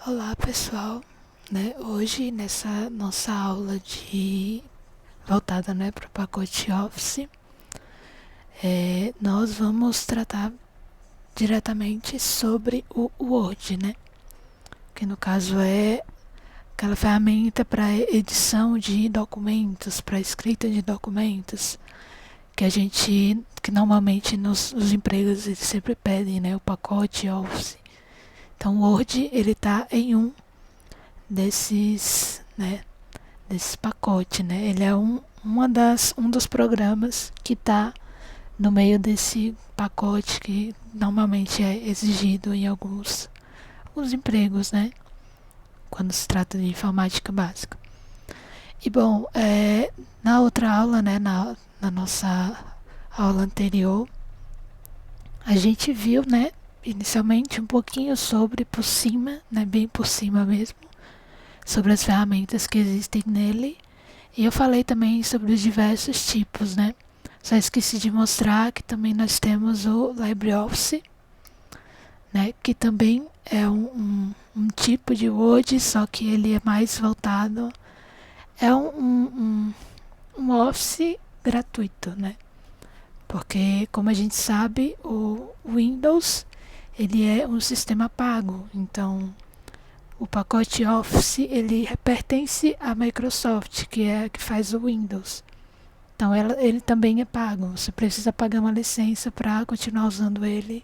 Olá pessoal, hoje nessa nossa aula voltada, para o pacote Office, nós vamos tratar diretamente sobre o Word, que no caso é aquela ferramenta para edição de documentos, para escrita de documentos, que normalmente nos empregos eles sempre pedem, o pacote Office. Então o Word ele está em um desses pacotes, Ele é um dos programas que está no meio desse pacote que normalmente é exigido em alguns empregos, quando se trata de informática básica. E bom, na outra aula, na nossa aula anterior, a gente viu, inicialmente um pouquinho sobre por cima, bem por cima mesmo, sobre as ferramentas que existem nele. E eu falei também sobre os diversos tipos, Só esqueci de mostrar que também nós temos o LibreOffice, que também é um tipo de Word, só que ele é mais voltado, é um Office gratuito, Porque, como a gente sabe, o Windows ele é um sistema pago, então o pacote Office ele pertence à Microsoft, que é a que faz o Windows. Então ele também é pago, você precisa pagar uma licença para continuar usando ele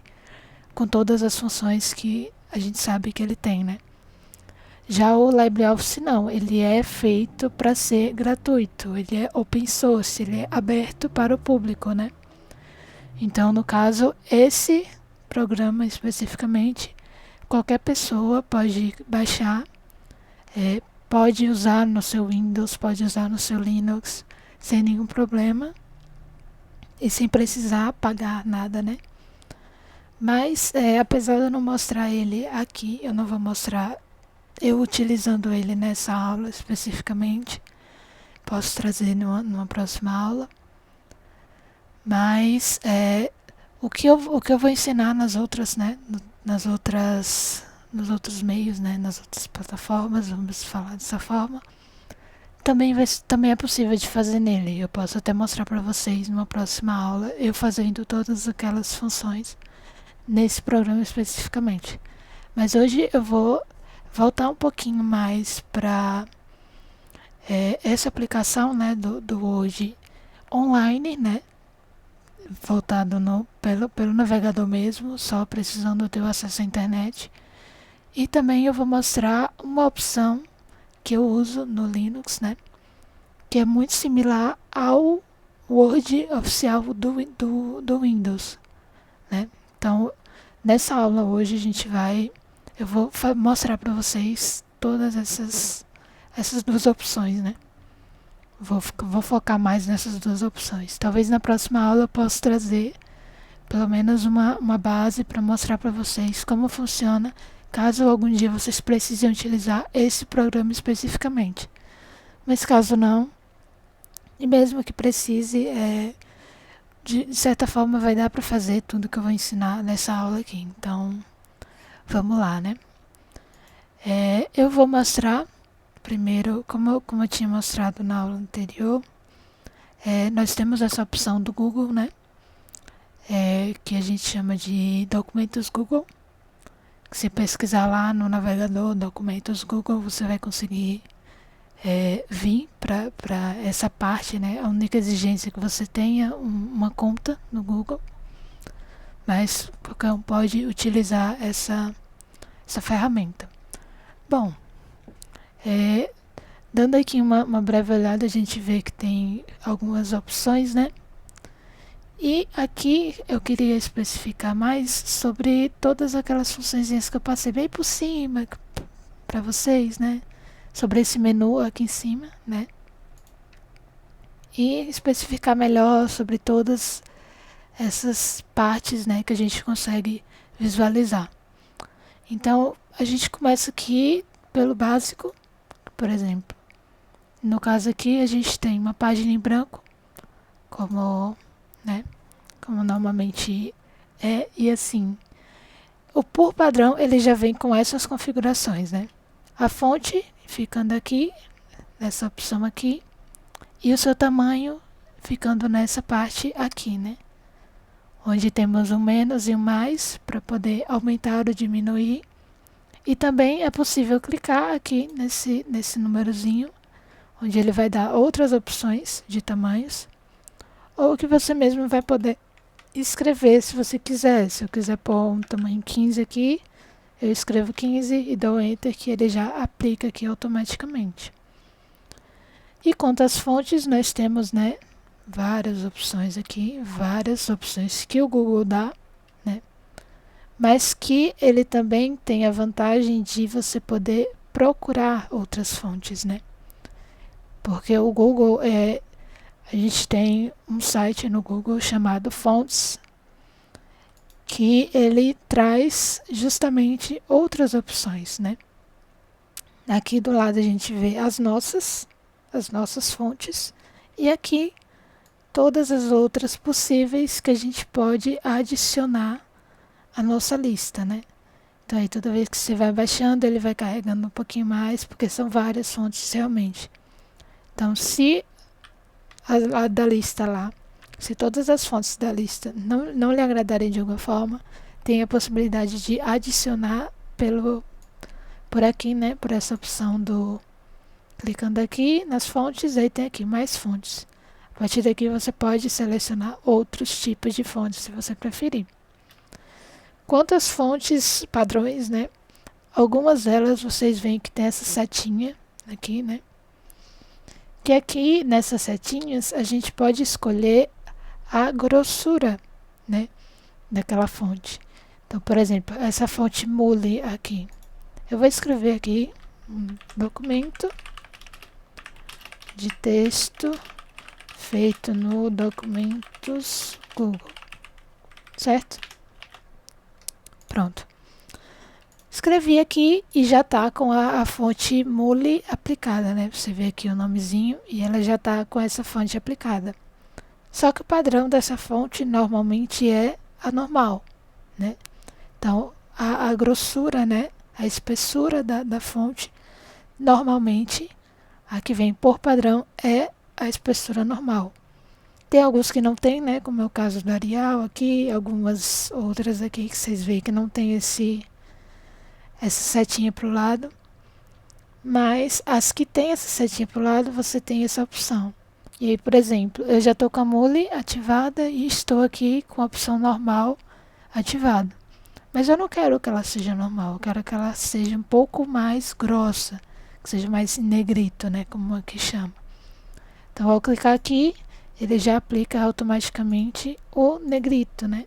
com todas as funções que a gente sabe que ele tem, Já o LibreOffice não, ele é feito para ser gratuito, ele é open source, ele é aberto para o público, Então, no caso, esse programa especificamente, qualquer pessoa pode baixar, pode usar no seu Windows, pode usar no seu Linux, sem nenhum problema e sem precisar pagar nada, Mas, apesar de eu não mostrar ele aqui, eu não vou mostrar eu utilizando ele nessa aula especificamente. Posso trazer numa próxima aula. Mas o que eu vou ensinar nas outras, nos outros meios, nas outras plataformas, vamos falar dessa forma, também é possível de fazer nele. Eu posso até mostrar para vocês numa próxima aula eu fazendo todas aquelas funções nesse programa especificamente. Mas hoje eu vou voltar um pouquinho mais para essa aplicação, do Word online, voltado pelo navegador mesmo, só precisando ter o acesso à internet. E também eu vou mostrar uma opção que eu uso no Linux, que é muito similar ao Word oficial do Windows, Então, nessa aula hoje eu vou mostrar para vocês todas essas duas opções, Vou focar mais nessas duas opções. Talvez na próxima aula eu possa trazer pelo menos uma base para mostrar para vocês como funciona, caso algum dia vocês precisem utilizar esse programa especificamente. Mas caso não, e mesmo que precise, de certa forma vai dar para fazer tudo que eu vou ensinar nessa aula aqui. Então, vamos lá, eu vou mostrar primeiro, como eu tinha mostrado na aula anterior, nós temos essa opção do Google, que a gente chama de documentos Google. Se pesquisar lá no navegador documentos Google, você vai conseguir vir para essa parte, A única exigência é que você tenha uma conta no Google, mas qualquer um pode utilizar essa ferramenta. Bom, dando aqui uma breve olhada, a gente vê que tem algumas opções, E aqui eu queria especificar mais sobre todas aquelas funções que eu passei bem por cima para vocês, Sobre esse menu aqui em cima, E especificar melhor sobre todas essas partes, que a gente consegue visualizar. Então, a gente começa aqui pelo básico, por exemplo. No caso aqui, a gente tem uma página em branco, como normalmente é, e assim, por padrão, ele já vem com essas configurações, né? A fonte ficando aqui, nessa opção aqui, e o seu tamanho ficando nessa parte aqui, né? Onde temos um menos e um mais para poder aumentar ou diminuir. E também é possível clicar aqui nesse númerozinho, onde ele vai dar outras opções de tamanhos, ou que você mesmo vai poder escrever se você quiser. Se eu quiser pôr um tamanho 15 aqui, eu escrevo 15 e dou Enter, que ele já aplica aqui automaticamente. E quanto às fontes, nós temos, né, várias opções aqui, várias opções que o Google dá, né, mas que ele também tem a vantagem de você poder procurar outras fontes, né? Porque o Google a gente tem um site no Google chamado Fonts, que ele traz justamente outras opções, né? Aqui do lado a gente vê as nossas fontes, e aqui todas as outras possíveis que a gente pode adicionar à nossa lista, né? Então aí toda vez que você vai baixando, ele vai carregando um pouquinho mais, porque são várias fontes realmente. Então se a da lista lá, se todas as fontes da lista não lhe agradarem de alguma forma, tem a possibilidade de adicionar por aqui, né? Por essa opção do... Clicando aqui nas fontes, aí tem aqui mais fontes. A partir daqui você pode selecionar outros tipos de fontes, se você preferir. Quanto às fontes padrões, né? Algumas delas vocês veem que tem essa setinha aqui, né? Que aqui nessas setinhas a gente pode escolher a grossura, né, daquela fonte. Então, por exemplo, essa fonte Mule aqui. Eu vou escrever aqui um documento de texto feito no Documentos Google, certo? Pronto. Escrevi aqui e já está com a fonte Mule aplicada, né? Você vê aqui o nomezinho e ela já está com essa fonte aplicada. Só que o padrão dessa fonte normalmente é a normal, né? Então, a grossura, né? A espessura da fonte, normalmente, a que vem por padrão é a espessura normal. Tem alguns que não tem, né? Como é o caso do Arial aqui, algumas outras aqui que vocês veem que não tem essa setinha para o lado. Mas as que tem essa setinha para o lado, você tem essa opção. E aí, por exemplo, eu já estou com a Mule ativada e estou aqui com a opção normal ativada. Mas eu não quero que ela seja normal, eu quero que ela seja um pouco mais grossa, que seja mais em negrito, né, como aqui chama. Então, ao clicar aqui, ele já aplica automaticamente o negrito, né?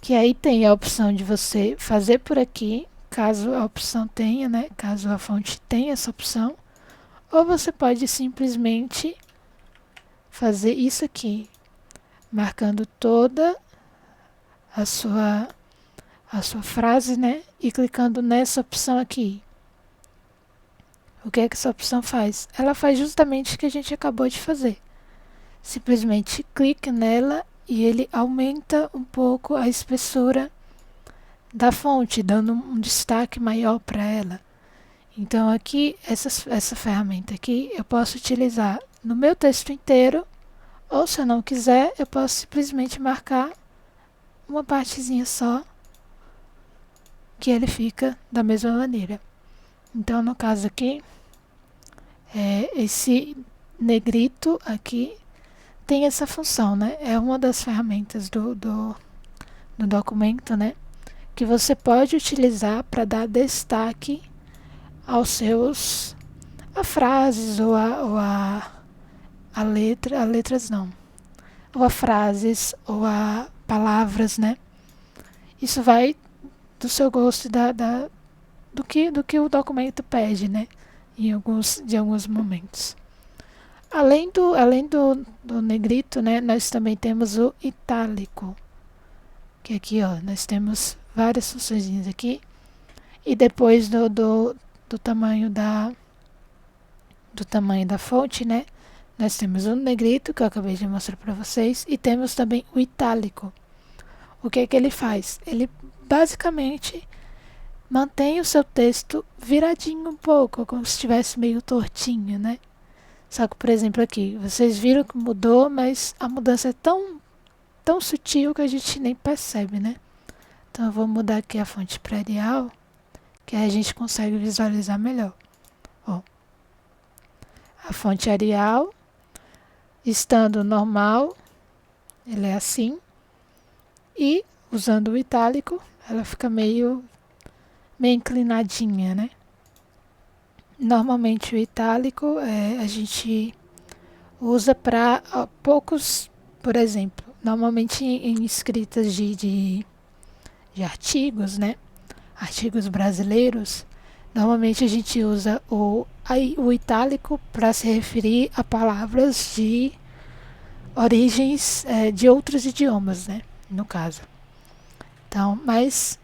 Que aí tem a opção de você fazer por aqui, caso a opção tenha, né, caso a fonte tenha essa opção, ou você pode simplesmente fazer isso aqui, marcando toda a sua frase, né? E clicando nessa opção aqui. O que é que essa opção faz? Ela faz justamente o que a gente acabou de fazer. Simplesmente clique nela e ele aumenta um pouco a espessura da fonte, dando um destaque maior para ela. Então aqui, essa ferramenta aqui, eu posso utilizar no meu texto inteiro, ou se eu não quiser, eu posso simplesmente marcar uma partezinha só, que ele fica da mesma maneira. Então, no caso aqui, esse negrito aqui tem essa função, né? É uma das ferramentas do documento, né? Que você pode utilizar para dar destaque aos seus... a frases ou a letras não, ou a frases ou a palavras, né? Isso vai do seu gosto do que o documento pede, né? De alguns momentos. Além do negrito, né? Nós também temos o itálico, que aqui, ó, nós temos várias funções aqui, e depois do tamanho da fonte, né? Nós temos o negrito, que eu acabei de mostrar para vocês, e temos também o itálico. O que é que ele faz? Ele basicamente mantém o seu texto viradinho um pouco, como se estivesse meio tortinho, né? Só que, por exemplo, aqui, vocês viram que mudou, mas a mudança é tão sutil que a gente nem percebe, né? Então eu vou mudar aqui a fonte para Arial, que aí a gente consegue visualizar melhor. Ó, a fonte Arial, estando normal, ele é assim, e usando o itálico, ela fica meio inclinadinha, né? Normalmente o itálico a gente usa para poucos, por exemplo, normalmente em escritas de artigos, né? Artigos brasileiros, normalmente a gente usa o itálico para se referir a palavras de origens de outros idiomas, né? No caso. Então, mas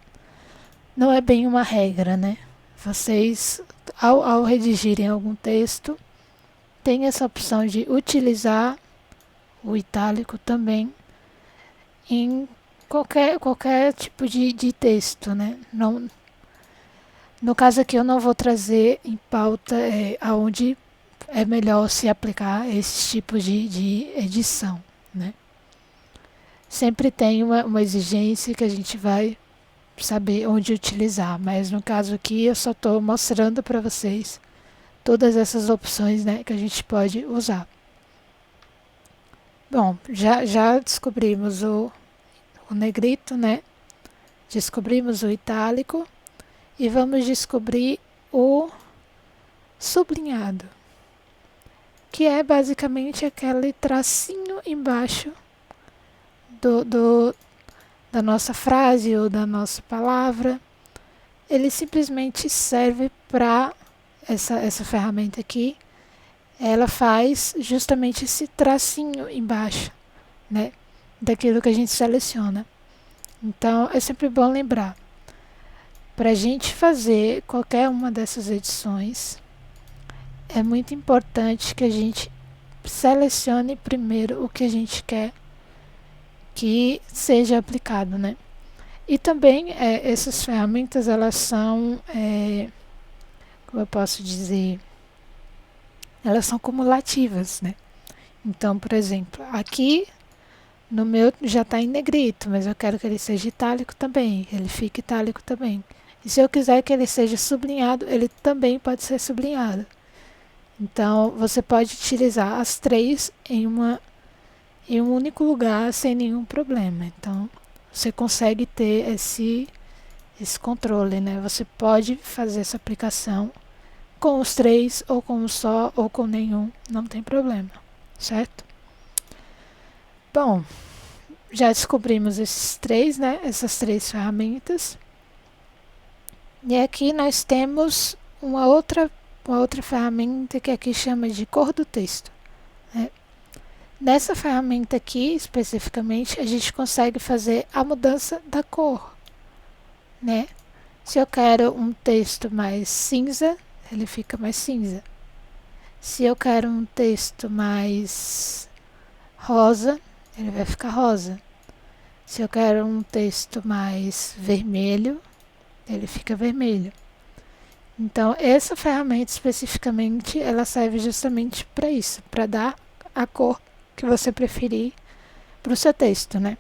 não é bem uma regra, né? Vocês, ao redigirem algum texto, tem essa opção de utilizar o itálico também em qualquer tipo de texto, né? Não, no caso aqui eu não vou trazer em pauta aonde é melhor se aplicar esse tipo de edição, né? Sempre tem uma exigência que a gente vai saber onde utilizar, mas no caso aqui eu só estou mostrando para vocês todas essas opções, né, que a gente pode usar. Bom, já descobrimos o negrito, né? Descobrimos o itálico e vamos descobrir o sublinhado, que é basicamente aquele tracinho embaixo da nossa frase ou da nossa palavra. Ele simplesmente serve para essa ferramenta aqui. Ela faz justamente esse tracinho embaixo, né, daquilo que a gente seleciona. Então é sempre bom lembrar, para a gente fazer qualquer uma dessas edições, é muito importante que a gente selecione primeiro o que a gente quer que seja aplicado, né? E também essas ferramentas, elas são, como eu posso dizer, elas são cumulativas, né? Então, por exemplo, aqui no meu já está em negrito, mas eu quero que ele seja itálico também, ele fique itálico também. E se eu quiser que ele seja sublinhado, ele também pode ser sublinhado. Então, você pode utilizar as três em um único lugar sem nenhum problema. Então, você consegue ter esse controle, né? Você pode fazer essa aplicação com os três, ou com um só, ou com nenhum, não tem problema, certo? Bom, já descobrimos esses três, né? Essas três ferramentas. E aqui nós temos uma outra ferramenta que aqui chama de cor do texto, né? Nessa ferramenta aqui, especificamente, a gente consegue fazer a mudança da cor, né? Se eu quero um texto mais cinza, ele fica mais cinza. Se eu quero um texto mais rosa, ele vai ficar rosa. Se eu quero um texto mais vermelho, ele fica vermelho. Então, essa ferramenta especificamente, ela serve justamente para isso, para dar a cor que você preferir para o seu texto, né?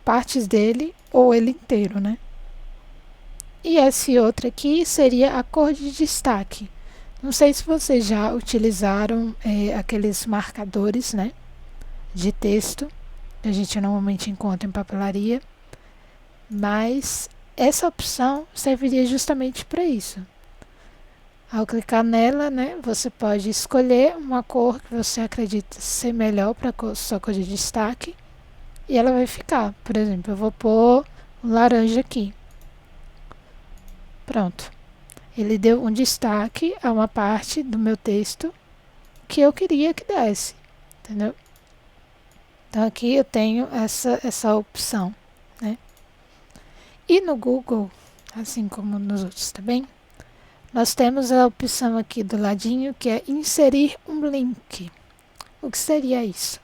Partes dele ou ele inteiro, né? E esse outro aqui seria a cor de destaque. Não sei se vocês já utilizaram aqueles marcadores, né, de texto que a gente normalmente encontra em papelaria, mas essa opção serviria justamente para isso. Ao clicar nela, né, você pode escolher uma cor que você acredita ser melhor para a sua cor de destaque e ela vai ficar. Por exemplo, eu vou pôr um laranja aqui. Pronto. Ele deu um destaque a uma parte do meu texto que eu queria que desse, entendeu? Então aqui eu tenho essa opção, né? E no Google, assim como nos outros também, nós temos a opção aqui do ladinho que é inserir um link. O que seria isso?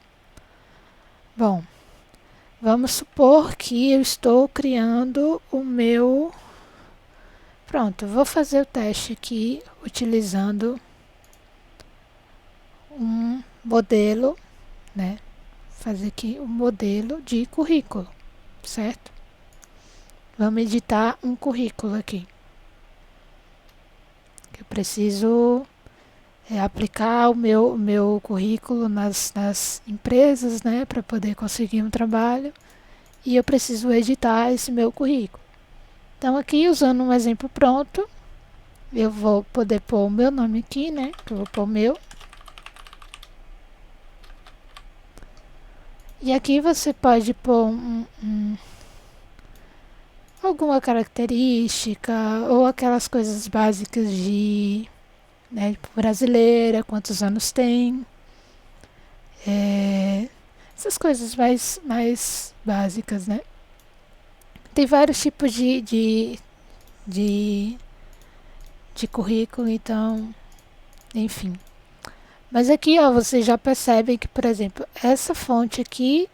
Bom, Vamos supor que eu estou criando o meu... Pronto, vou fazer o teste aqui utilizando um modelo, né? Fazer aqui um modelo de currículo, certo? Vamos editar um currículo aqui. Eu preciso aplicar o meu currículo nas empresas, né? Para poder conseguir um trabalho. E eu preciso editar esse meu currículo. Então aqui, usando um exemplo pronto, eu vou poder pôr o meu nome aqui, né? Que eu vou pôr o meu. E aqui você pode pôr alguma característica ou aquelas coisas básicas de, né, brasileira, quantos anos tem. Essas coisas mais básicas, né? Tem vários tipos de currículo, então, enfim. Mas aqui, ó, vocês já percebem que, por exemplo, essa fonte aqui,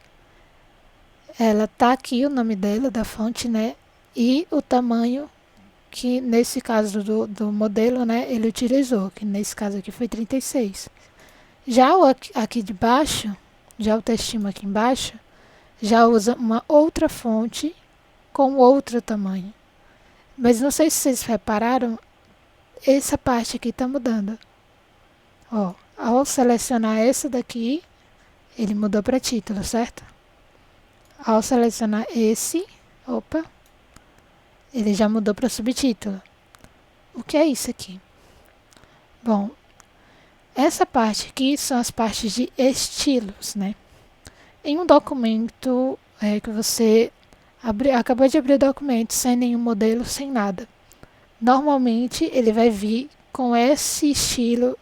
ela tá aqui, o nome dela, da fonte, né? E o tamanho que, nesse caso do modelo, né, ele utilizou, que nesse caso aqui foi 36. Já o aqui de baixo, já o textinho aqui embaixo, já usa uma outra fonte com outro tamanho. Mas não sei se vocês repararam, essa parte aqui está mudando. Ó, ao selecionar essa daqui, ele mudou para título, certo? Ao selecionar esse, ele já mudou para subtítulo. O que é isso aqui? Bom, essa parte aqui são as partes de estilos, né? Em um documento que você acabou de abrir o documento sem nenhum modelo, sem nada. Normalmente ele vai vir com esse estilo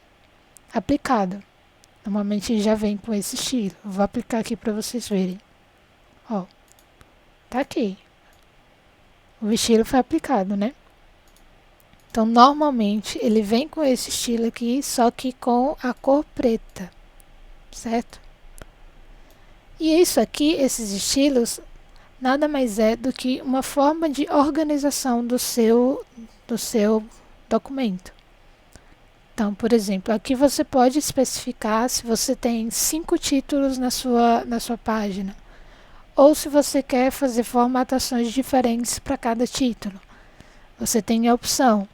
aplicado. Normalmente ele já vem com esse estilo. Vou aplicar aqui para vocês verem. Ó, tá aqui. O estilo foi aplicado, né? Então, normalmente ele vem com esse estilo aqui, só que com a cor preta, certo? E isso aqui, esses estilos, nada mais é do que uma forma de organização do seu documento. Então, por exemplo, aqui você pode especificar se você tem 5 títulos na sua página, ou se você quer fazer formatações diferentes para cada título. Você tem a opção.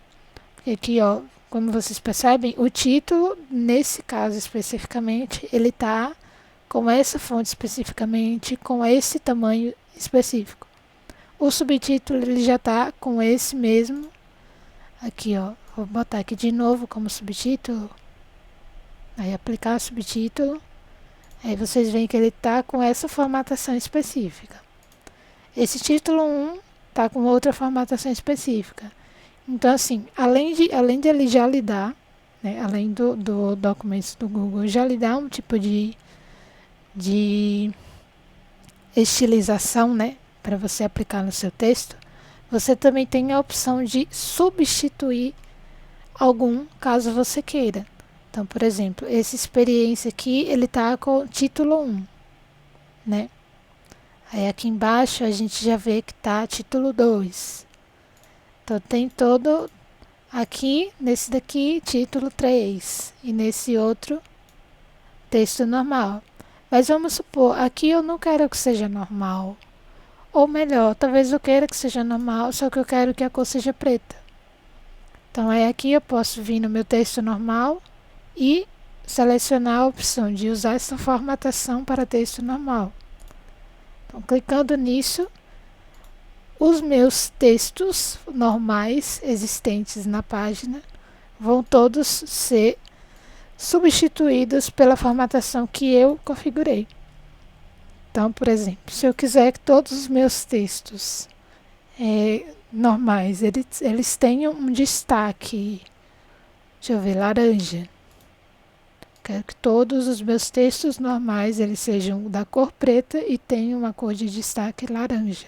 Aqui, ó, como vocês percebem, o título, nesse caso especificamente, ele está com essa fonte especificamente, com esse tamanho específico. O subtítulo ele já está com esse mesmo. Aqui, ó, vou botar aqui de novo como subtítulo. Aí aplicar subtítulo. Aí vocês veem que ele está com essa formatação específica. Esse título 1 está com outra formatação específica. Então, assim, além de ele já lhe dar, né, além do documento do Google, já lhe dá um tipo de estilização, né, para você aplicar no seu texto, você também tem a opção de substituir algum, caso você queira. Então, por exemplo, essa experiência aqui, ele está com título 1, né? Aí aqui embaixo a gente já vê que está título 2. Então, tem todo aqui, nesse daqui, título 3. E nesse outro, texto normal. Mas vamos supor, aqui eu não quero que seja normal. Ou melhor, talvez eu queira que seja normal, só que eu quero que a cor seja preta. Então, aí aqui eu posso vir no meu texto normal e selecionar a opção de usar essa formatação para texto normal. Então, clicando nisso, os meus textos normais existentes na página vão todos ser substituídos pela formatação que eu configurei. Então, por exemplo, se eu quiser que todos os meus textos normais, eles tenham um destaque, deixa eu ver, laranja. Quero que todos os meus textos normais eles sejam da cor preta e tenham uma cor de destaque laranja.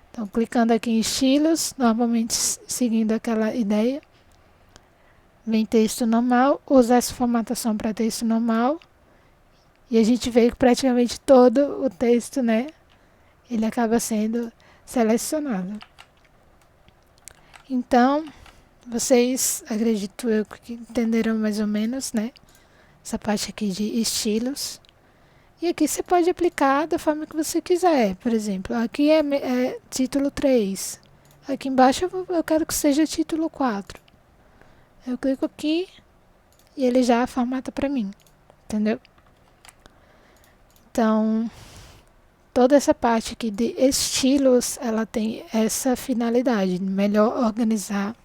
Então, clicando aqui em estilos, normalmente seguindo aquela ideia, vem texto normal, usar essa formatação para texto normal, e a gente vê que praticamente todo o texto, né, ele acaba sendo selecionado. Então, vocês, acredito eu, que entenderam mais ou menos, né? Essa parte aqui de estilos. E aqui você pode aplicar da forma que você quiser. Por exemplo, aqui é título 3. Aqui embaixo eu quero que seja título 4. Eu clico aqui e ele já formata para mim. Entendeu? Então, toda essa parte aqui de estilos, ela tem essa finalidade, melhor organizar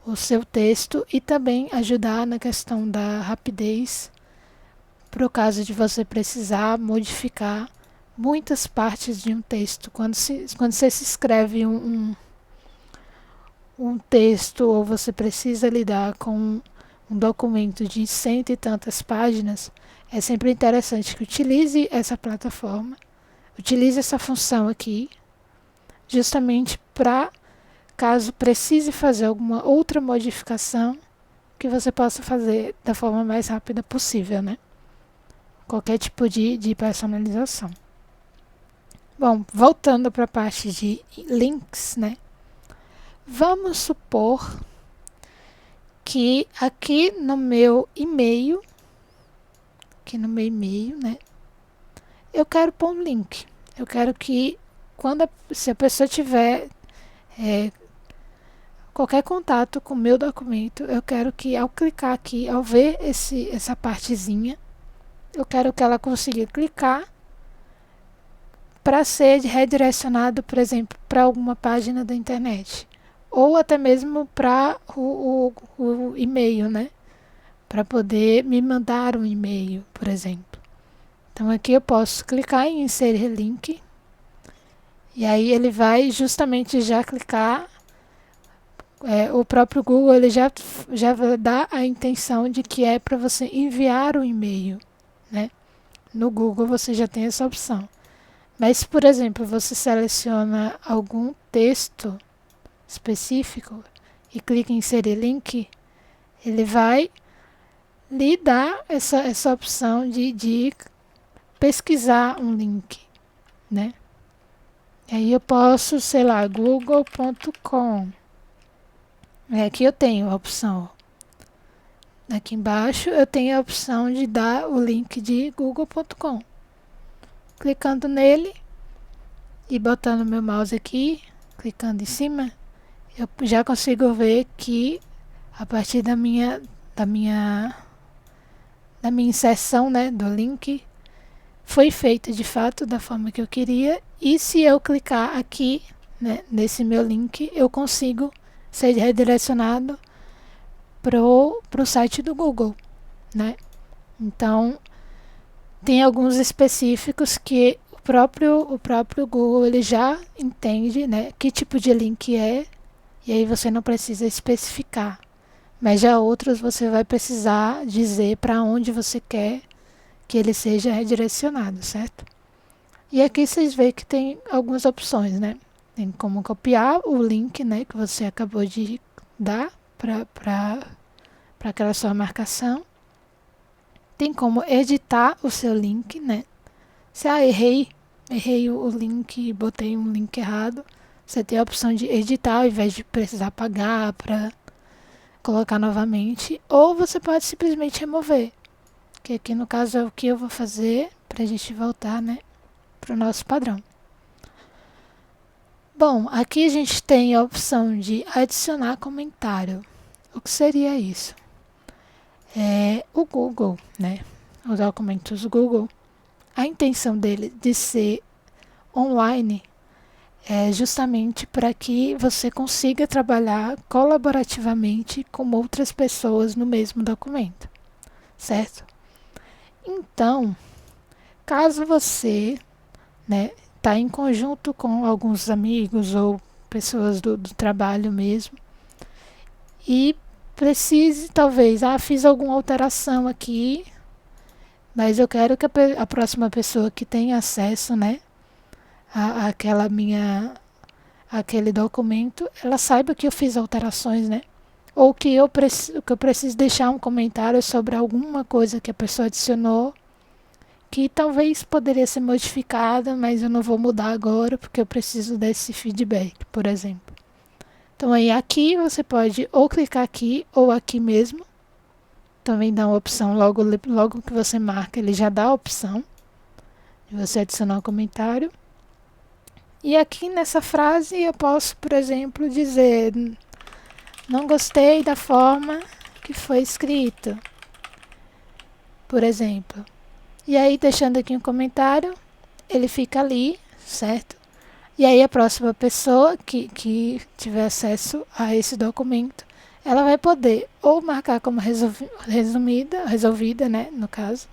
o seu texto e também ajudar na questão da rapidez, para o caso de você precisar modificar muitas partes de um texto. Quando você se escreve um texto ou você precisa lidar com um documento de 100 e tantas páginas, é sempre interessante que utilize essa plataforma, utilize essa função aqui, justamente para, caso precise fazer alguma outra modificação, que você possa fazer da forma mais rápida possível, né? Qualquer tipo de personalização. Bom, voltando para a parte de links, né? Vamos supor que aqui no meu e-mail, né? Eu quero pôr um link. Eu quero que se a pessoa tiver qualquer contato com o meu documento, eu quero que ao clicar aqui, ao ver essa partezinha, eu quero que ela consiga clicar para ser redirecionado, por exemplo, para alguma página da internet. Ou até mesmo para o e-mail, né? Para poder me mandar um e-mail, por exemplo. Então aqui eu posso clicar em inserir link. E aí ele vai justamente já clicar. O próprio Google ele já dá a intenção de que é para você enviar um e-mail, né? No Google você já tem essa opção. Mas, por exemplo, você seleciona algum texto específico e clica em inserir link, ele vai lhe dar essa opção de pesquisar um link, né? E aí eu posso, sei lá, google.com. Aqui eu tenho a opção. Aqui embaixo eu tenho a opção de dar o link de google.com. Clicando nele e botando meu mouse aqui, clicando em cima, eu já consigo ver que a partir da minha inserção, né, do link, foi feita de fato da forma que eu queria. E se eu clicar aqui, né, nesse meu link, eu consigo ser redirecionado pro site do Google, né? Então, tem alguns específicos que o próprio Google ele já entende, né, que tipo de link é, e aí você não precisa especificar. Mas já outros você vai precisar dizer para onde você quer que ele seja redirecionado, certo? E aqui vocês veem que tem algumas opções, né? Tem como copiar o link, né, que você acabou de dar para aquela sua marcação. Tem como editar o seu link, né? Se errei o link, botei um link errado, você tem a opção de editar ao invés de precisar pagar para colocar novamente, ou você pode simplesmente remover, que aqui no caso é o que eu vou fazer para a gente voltar, né, para o nosso padrão. Bom, aqui a gente tem a opção de adicionar comentário. O que seria isso? O Google, né, os documentos Google, a intenção dele de ser online é justamente para que você consiga trabalhar colaborativamente com outras pessoas no mesmo documento, certo? Então, caso você, né, está em conjunto com alguns amigos ou pessoas do trabalho mesmo e precise, talvez, fiz alguma alteração aqui, mas eu quero que a próxima pessoa que tenha acesso, né, aquele documento, ela saiba que eu fiz alterações, né? Ou que eu preciso deixar um comentário sobre alguma coisa que a pessoa adicionou, que talvez poderia ser modificada, mas eu não vou mudar agora porque eu preciso desse feedback, por exemplo. Então aí aqui você pode ou clicar aqui ou aqui mesmo. Também dá uma opção, logo que você marca, ele já dá a opção de você adicionar um comentário. E aqui nessa frase eu posso, por exemplo, dizer: não gostei da forma que foi escrito, por exemplo. E aí, deixando aqui um comentário, ele fica ali, certo? E aí a próxima pessoa que tiver acesso a esse documento, ela vai poder ou marcar como resolvida, né, no caso.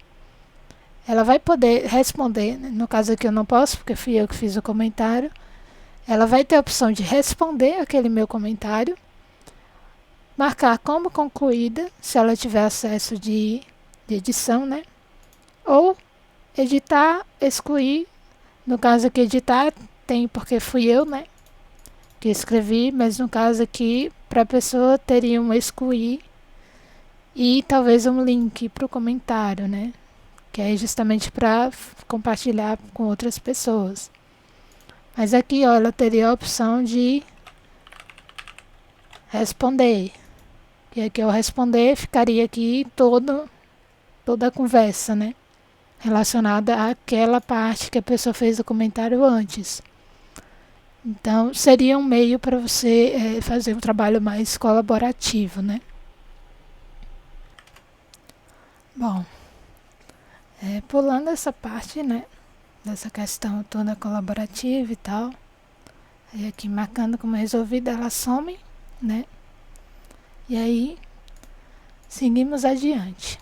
Ela vai poder responder, né, no caso aqui eu não posso, porque fui eu que fiz o comentário. Ela vai ter a opção de responder aquele meu comentário, marcar como concluída, se ela tiver acesso de edição, né? Ou editar, excluir. No caso aqui, editar tem porque fui eu, né, que escrevi, mas no caso aqui, para a pessoa teria um excluir e talvez um link para o comentário, né? Que é justamente para compartilhar com outras pessoas. Mas aqui, ó, ela teria a opção de responder. E aqui ao responder ficaria aqui toda a conversa, né? Relacionada àquela parte que a pessoa fez o comentário antes. Então, seria um meio para você fazer um trabalho mais colaborativo, né? Bom, pulando essa parte, né? Dessa questão toda colaborativa e tal. Aí aqui marcando como resolvida, ela some, né? E aí, seguimos adiante.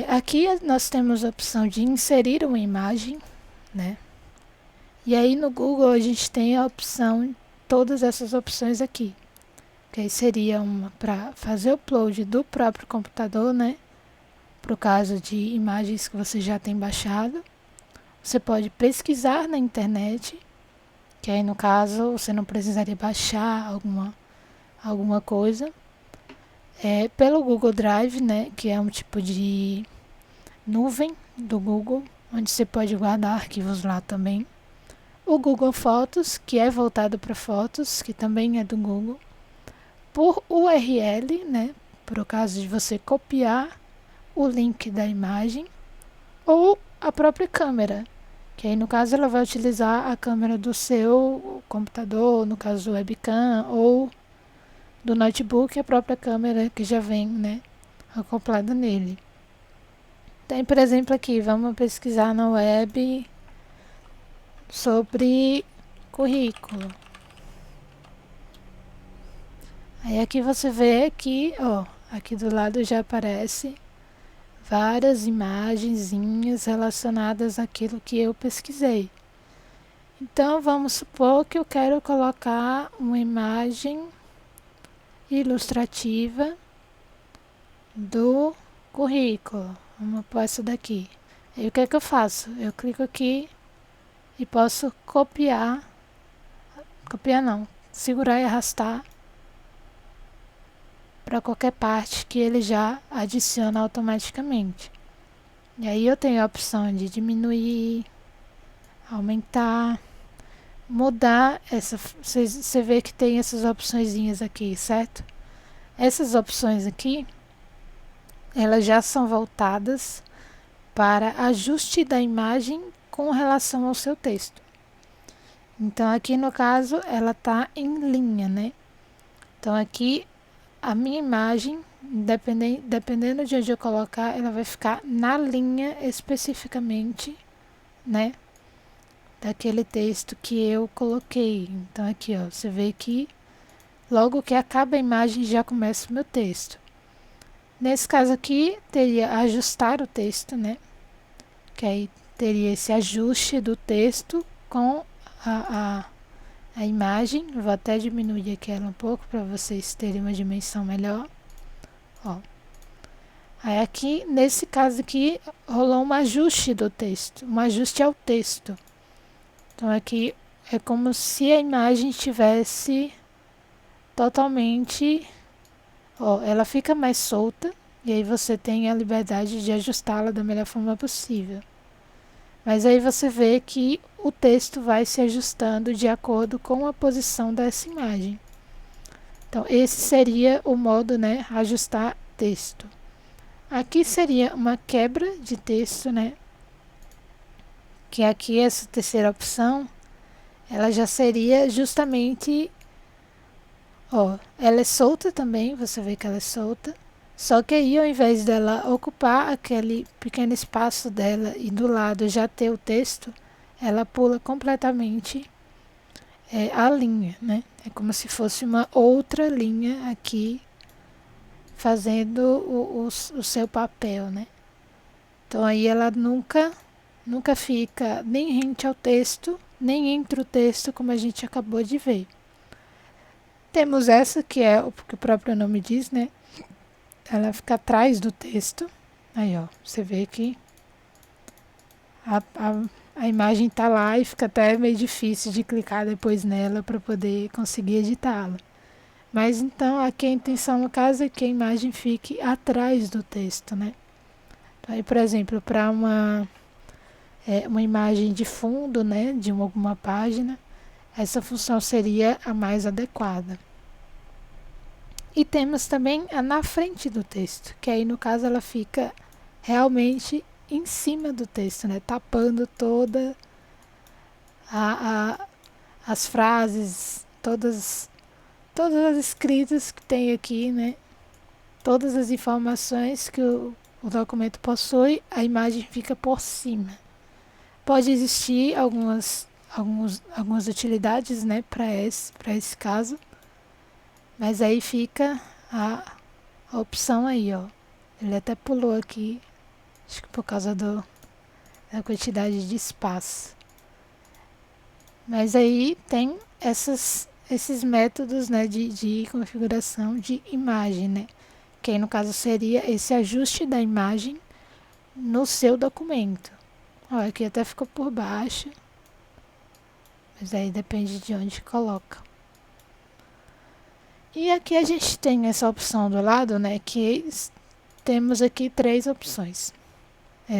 Aqui nós temos a opção de inserir uma imagem, né? E aí no Google a gente tem a opção, todas essas opções aqui. Que aí seria uma para fazer o upload do próprio computador, né? Para o caso de imagens que você já tem baixado. Você pode pesquisar na internet, que aí no caso você não precisaria baixar alguma coisa. Pelo Google Drive, né? Que é um tipo de nuvem do Google, onde você pode guardar arquivos lá também. O Google Fotos, que é voltado para fotos, que também é do Google. Por URL, né? Por o caso de você copiar o link da imagem. Ou a própria câmera, que aí no caso ela vai utilizar a câmera do seu computador, no caso do webcam, ou do notebook, a própria câmera que já vem, né, acoplada nele. Tem, por exemplo, aqui, vamos pesquisar na web sobre currículo. Aí aqui você vê que, ó, aqui do lado já aparece várias imagenzinhas relacionadas àquilo que eu pesquisei. Então vamos supor que eu quero colocar uma imagem ilustrativa do currículo. Vamos pôr essa daqui. Aí o que é que eu faço? Eu clico aqui e posso copiar não, segurar e arrastar para qualquer parte que ele já adiciona automaticamente. E aí eu tenho a opção de diminuir, aumentar, mudar essa. Você vê que tem essas opçõezinhas aqui, certo? Essas opções aqui, elas já são voltadas para ajuste da imagem com relação ao seu texto. Então aqui no caso ela está em linha, né? Então aqui a minha imagem, dependendo de onde eu colocar, ela vai ficar na linha especificamente, né? Daquele texto que eu coloquei. Então aqui, ó, você vê que logo que acaba a imagem já começa o meu texto. Nesse caso aqui, teria ajustar o texto, né? Que aí teria esse ajuste do texto com a imagem. Vou até diminuir aqui ela um pouco para vocês terem uma dimensão melhor. Ó. Aí aqui, nesse caso aqui, rolou um ajuste do texto, um ajuste ao texto. Então aqui é como se a imagem estivesse totalmente, ó, ela fica mais solta, E aí você tem a liberdade de ajustá-la da melhor forma possível. Mas aí você vê que o texto vai se ajustando de acordo com a posição dessa imagem. Então, esse seria o modo, né, ajustar texto. Aqui seria uma quebra de texto, né, que aqui essa terceira opção, ela já seria justamente, ó, ela é solta também, você vê que ela é solta, só que aí ao invés dela ocupar aquele pequeno espaço dela e do lado já ter o texto, ela pula completamente a linha, né? É como se fosse uma outra linha aqui fazendo o seu papel, né? Então aí ela nunca fica nem rente ao texto, nem entre o texto, como a gente acabou de ver. Temos essa que é o que o próprio nome diz, né? Ela fica atrás do texto. Aí, ó, você vê que a imagem tá lá e fica até meio difícil de clicar depois nela para poder conseguir editá-la. Mas então aqui a intenção no caso é que a imagem fique atrás do texto, né? Então, aí, por exemplo, para uma imagem de fundo, né, de alguma página, essa função seria a mais adequada. E temos também a na frente do texto, que aí no caso ela fica realmente em cima do texto, né, tapando toda as frases, todas as escritas que tem aqui, né, todas as informações que o documento possui, a imagem fica por cima. Pode existir algumas utilidades, né, para esse caso, mas aí fica a opção aí, ó. Ele até pulou aqui, acho que por causa da quantidade de espaço. Mas aí tem esses métodos, né, de configuração de imagem, né, que aí no caso seria esse ajuste da imagem no seu documento. Ó, aqui até ficou por baixo, mas aí depende de onde coloca. E aqui a gente tem essa opção do lado, né, que temos aqui 3 opções.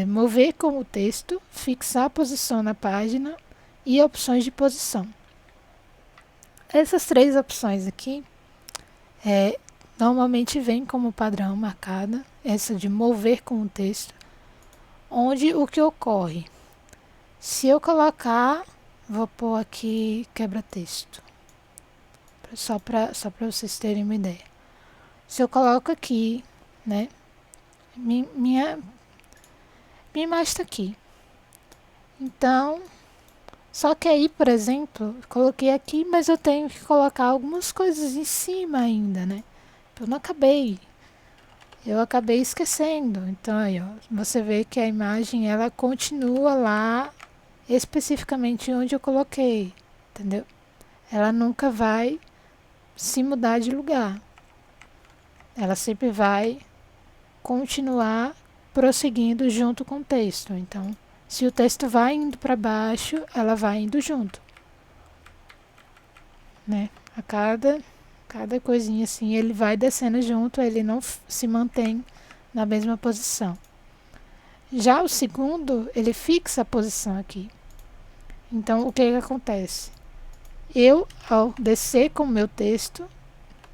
Mover com o texto, fixar a posição na página e opções de posição. Essas 3 opções aqui normalmente vem como padrão marcada, essa de mover com o texto, onde o que ocorre? Se eu colocar, vou pôr aqui quebra-texto, só para vocês terem uma ideia. Se eu coloco aqui, né, minha imagem está aqui. Então, só que aí, por exemplo, eu coloquei aqui, mas eu tenho que colocar algumas coisas em cima ainda, né? Eu não acabei. Eu acabei esquecendo. Então, aí, ó, você vê que a imagem, ela continua lá especificamente onde eu coloquei, entendeu? Ela nunca vai se mudar de lugar. Ela sempre vai continuar prosseguindo junto com o texto. Então, se o texto vai indo para baixo, ela vai indo junto, né? A cada coisinha assim, ele vai descendo junto, ele não se mantém na mesma posição. Já o segundo, ele fixa a posição aqui. Então, o que acontece? Eu, ao descer com o meu texto,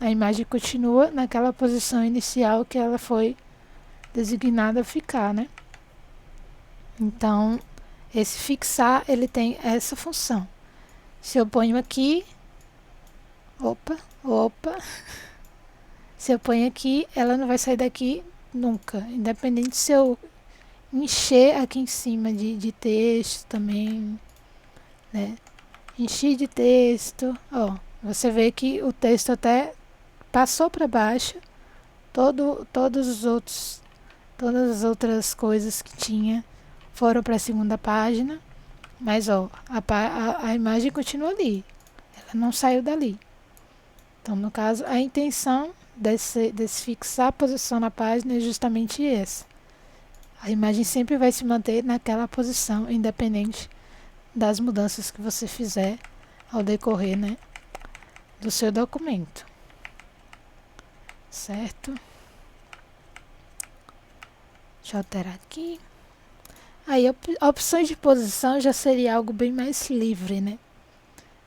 a imagem continua naquela posição inicial que ela foi designada a ficar, né? Então, esse fixar, ele tem essa função. Se eu ponho aqui, opa, se eu ponho aqui, ela não vai sair daqui nunca, independente se eu encher aqui em cima de texto também, né? Enchi de texto, ó, você vê que o texto até passou para baixo, todas as outras coisas que tinha foram para a segunda página, mas ó, a imagem continua ali, ela não saiu dali. Então, no caso, a intenção desse fixar a posição na página é justamente essa. A imagem sempre vai se manter naquela posição, independente das mudanças que você fizer ao decorrer, né, do seu documento. Certo? Deixa eu alterar aqui. Aí a opção de posição já seria algo bem mais livre, né?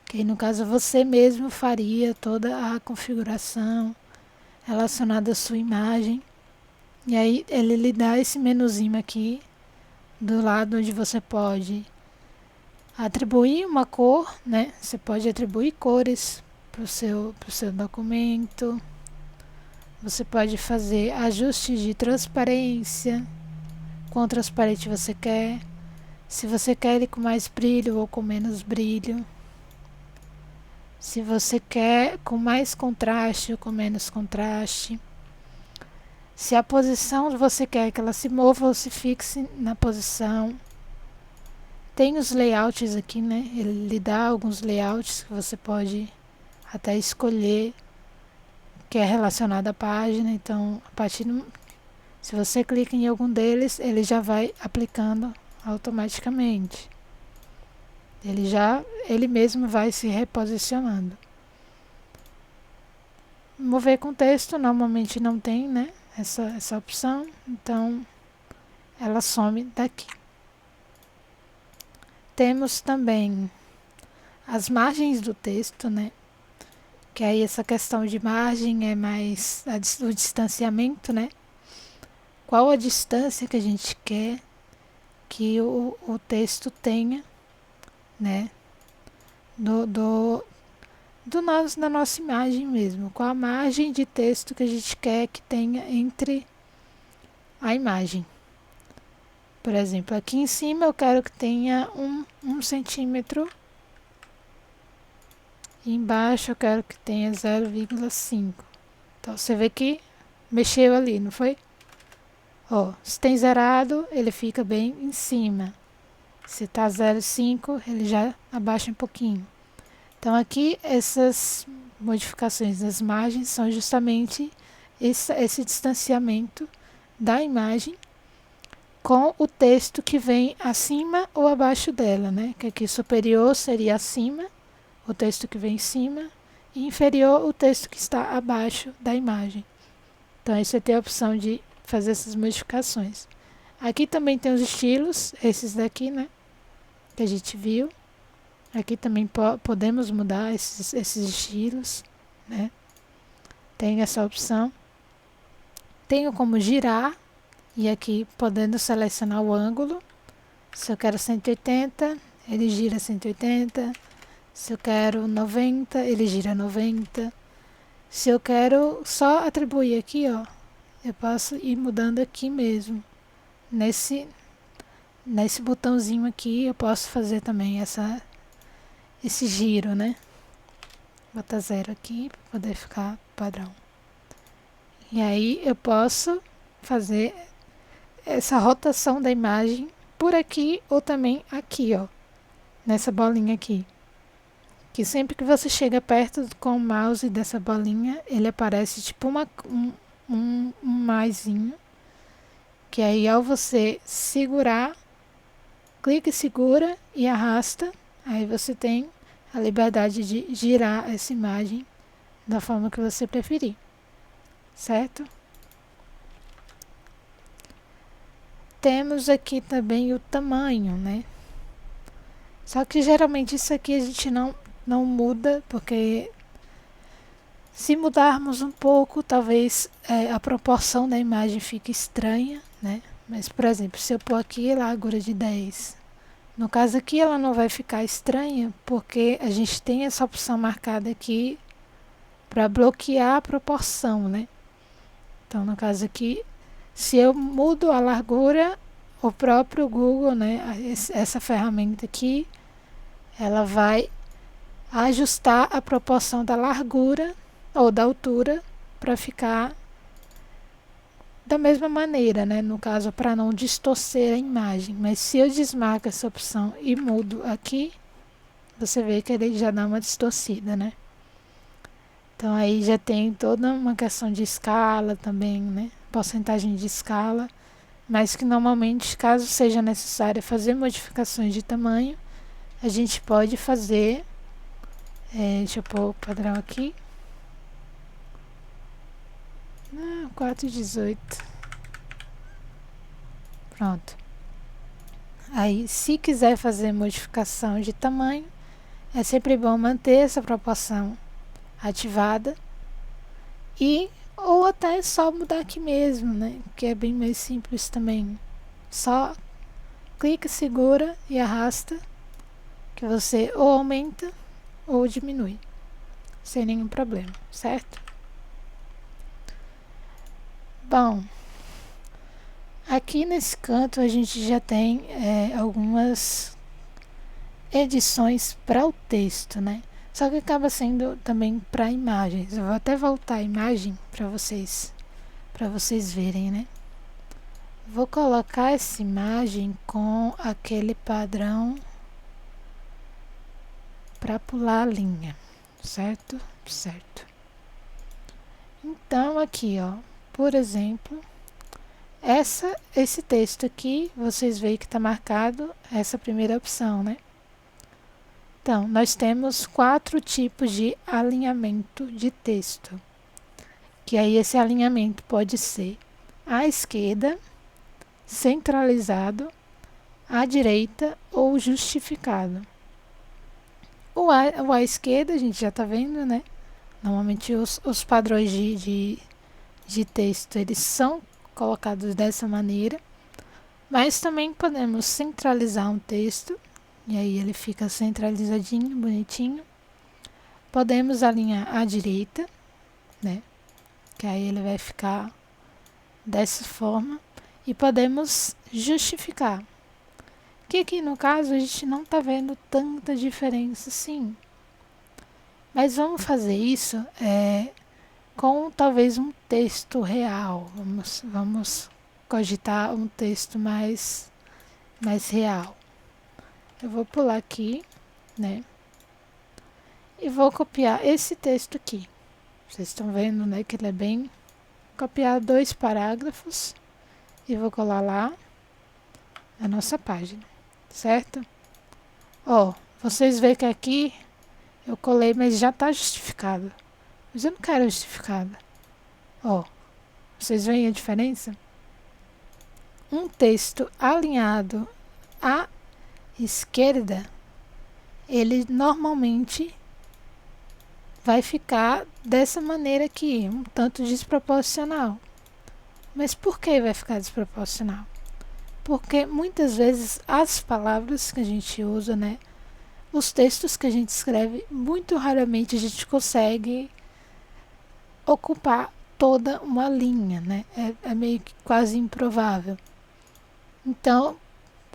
Que aí, no caso, você mesmo faria toda a configuração relacionada à sua imagem. E aí ele lhe dá esse menuzinho aqui do lado onde você pode atribuir uma cor, né? Você pode atribuir cores para o seu documento. Você pode fazer ajustes de transparência, quão transparente você quer, se você quer ele com mais brilho ou com menos brilho, se você quer com mais contraste ou com menos contraste, se a posição você quer que ela se mova ou se fixe na posição. Tem os layouts aqui, né? Ele lhe dá alguns layouts que você pode até escolher, que é relacionado à página. Então, se você clica em algum deles, ele já vai aplicando automaticamente. Ele mesmo vai se reposicionando. Mover com texto normalmente não tem, né? Essa opção, então ela some daqui. Temos também as margens do texto, né? Que aí essa questão de margem é mais o distanciamento, né? Qual a distância que a gente quer que o texto tenha, né? Da nossa imagem mesmo. Qual a margem de texto que a gente quer que tenha entre a imagem. Por exemplo, aqui em cima eu quero que tenha 1 centímetro. E embaixo eu quero que tenha 0,5. Então você vê que mexeu ali, não foi? Ó, se tem zerado, ele fica bem em cima. Se tá 0,5, ele já abaixa um pouquinho. Então aqui essas modificações das margens são justamente esse distanciamento da imagem com o texto que vem acima ou abaixo dela, né? Que aqui superior seria acima, o texto que vem em cima, e inferior o texto que está abaixo da imagem. Então aí você tem a opção de fazer essas modificações. Aqui também tem os estilos, esses daqui, né? Que a gente viu. Aqui também podemos mudar esses estilos, né? Tem essa opção. Tenho como girar. E aqui podendo selecionar o ângulo. Se eu quero 180, ele gira 180. Se eu quero 90, ele gira 90. Se eu quero só atribuir aqui, ó, eu posso ir mudando aqui mesmo. Nesse botãozinho aqui eu posso fazer também esse giro, né? Vou botar 0 aqui para poder ficar padrão. E aí eu posso fazer essa rotação da imagem por aqui ou também aqui, ó, nessa bolinha aqui. Que sempre que você chega perto com o mouse dessa bolinha, ele aparece tipo um maisinho. Que aí ao você segurar, clica e segura e arrasta, aí você tem a liberdade de girar essa imagem da forma que você preferir, certo? Temos aqui também o tamanho, né? Só que geralmente isso aqui a gente não muda, porque se mudarmos um pouco, talvez a proporção da imagem fique estranha, né? Mas, por exemplo, se eu pôr aqui a largura de 10, no caso aqui ela não vai ficar estranha, porque a gente tem essa opção marcada aqui para bloquear a proporção, né? Então, no caso aqui, se eu mudo a largura, o próprio Google, né, essa ferramenta aqui, ela vai ajustar a proporção da largura ou da altura para ficar da mesma maneira, né? No caso, para não distorcer a imagem. Mas se eu desmarco essa opção e mudo aqui, você vê que ele já dá uma distorcida, né? Então aí já tem toda uma questão de escala também, né? Porcentagem de escala, mas que normalmente, caso seja necessário fazer modificações de tamanho, a gente pode fazer. Deixa eu pôr o padrão aqui. 4,18. Pronto. Aí, se quiser fazer modificação de tamanho, é sempre bom manter essa proporção ativada ou até só mudar aqui mesmo, né? Que é bem mais simples também. Só clica, segura e arrasta, que você ou aumenta ou diminui, sem nenhum problema, certo? Bom, aqui nesse canto a gente já tem algumas edições para o texto, né? Só que acaba sendo também para imagens. Eu vou até voltar a imagem para vocês verem, né? Vou colocar essa imagem com aquele padrão para pular a linha, certo? Certo. Então aqui, ó, por exemplo, esse texto aqui, vocês veem que está marcado essa primeira opção, né? Então, nós temos 4 tipos de alinhamento de texto. Que aí esse alinhamento pode ser à esquerda, centralizado, à direita ou justificado. O à esquerda, a gente já está vendo, né? Normalmente os padrões de texto, eles são colocados dessa maneira. Mas também podemos centralizar um texto. E aí ele fica centralizadinho, bonitinho. Podemos alinhar à direita, né? Que aí ele vai ficar dessa forma. E podemos justificar. Que aqui no caso a gente não está vendo tanta diferença assim. Mas vamos fazer isso com talvez um texto real. Vamos cogitar um texto mais real. Eu vou pular aqui, né? E vou copiar esse texto aqui. Vocês estão vendo, né, que ele é bem... Copiar 2 parágrafos e vou colar lá na nossa página, certo? Ó, vocês veem que aqui eu colei, mas já está justificado. Mas eu não quero justificado. Ó, vocês veem a diferença? Um texto alinhado à esquerda, ele normalmente vai ficar dessa maneira aqui, um tanto desproporcional. Mas por que vai ficar desproporcional? Porque muitas vezes as palavras que a gente usa, né, os textos que a gente escreve, muito raramente a gente consegue ocupar toda uma linha, né? É meio que quase improvável. Então,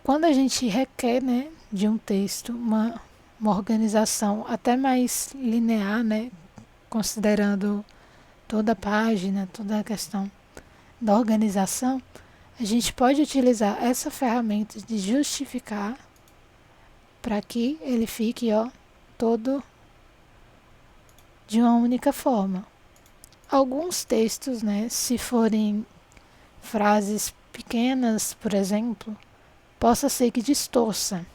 quando a gente requer, né, de um texto uma organização até mais linear, né, considerando toda a página, toda a questão da organização, a gente pode utilizar essa ferramenta de justificar para que ele fique, ó, todo de uma única forma. Alguns textos, né, se forem frases pequenas, por exemplo, possa ser que distorça,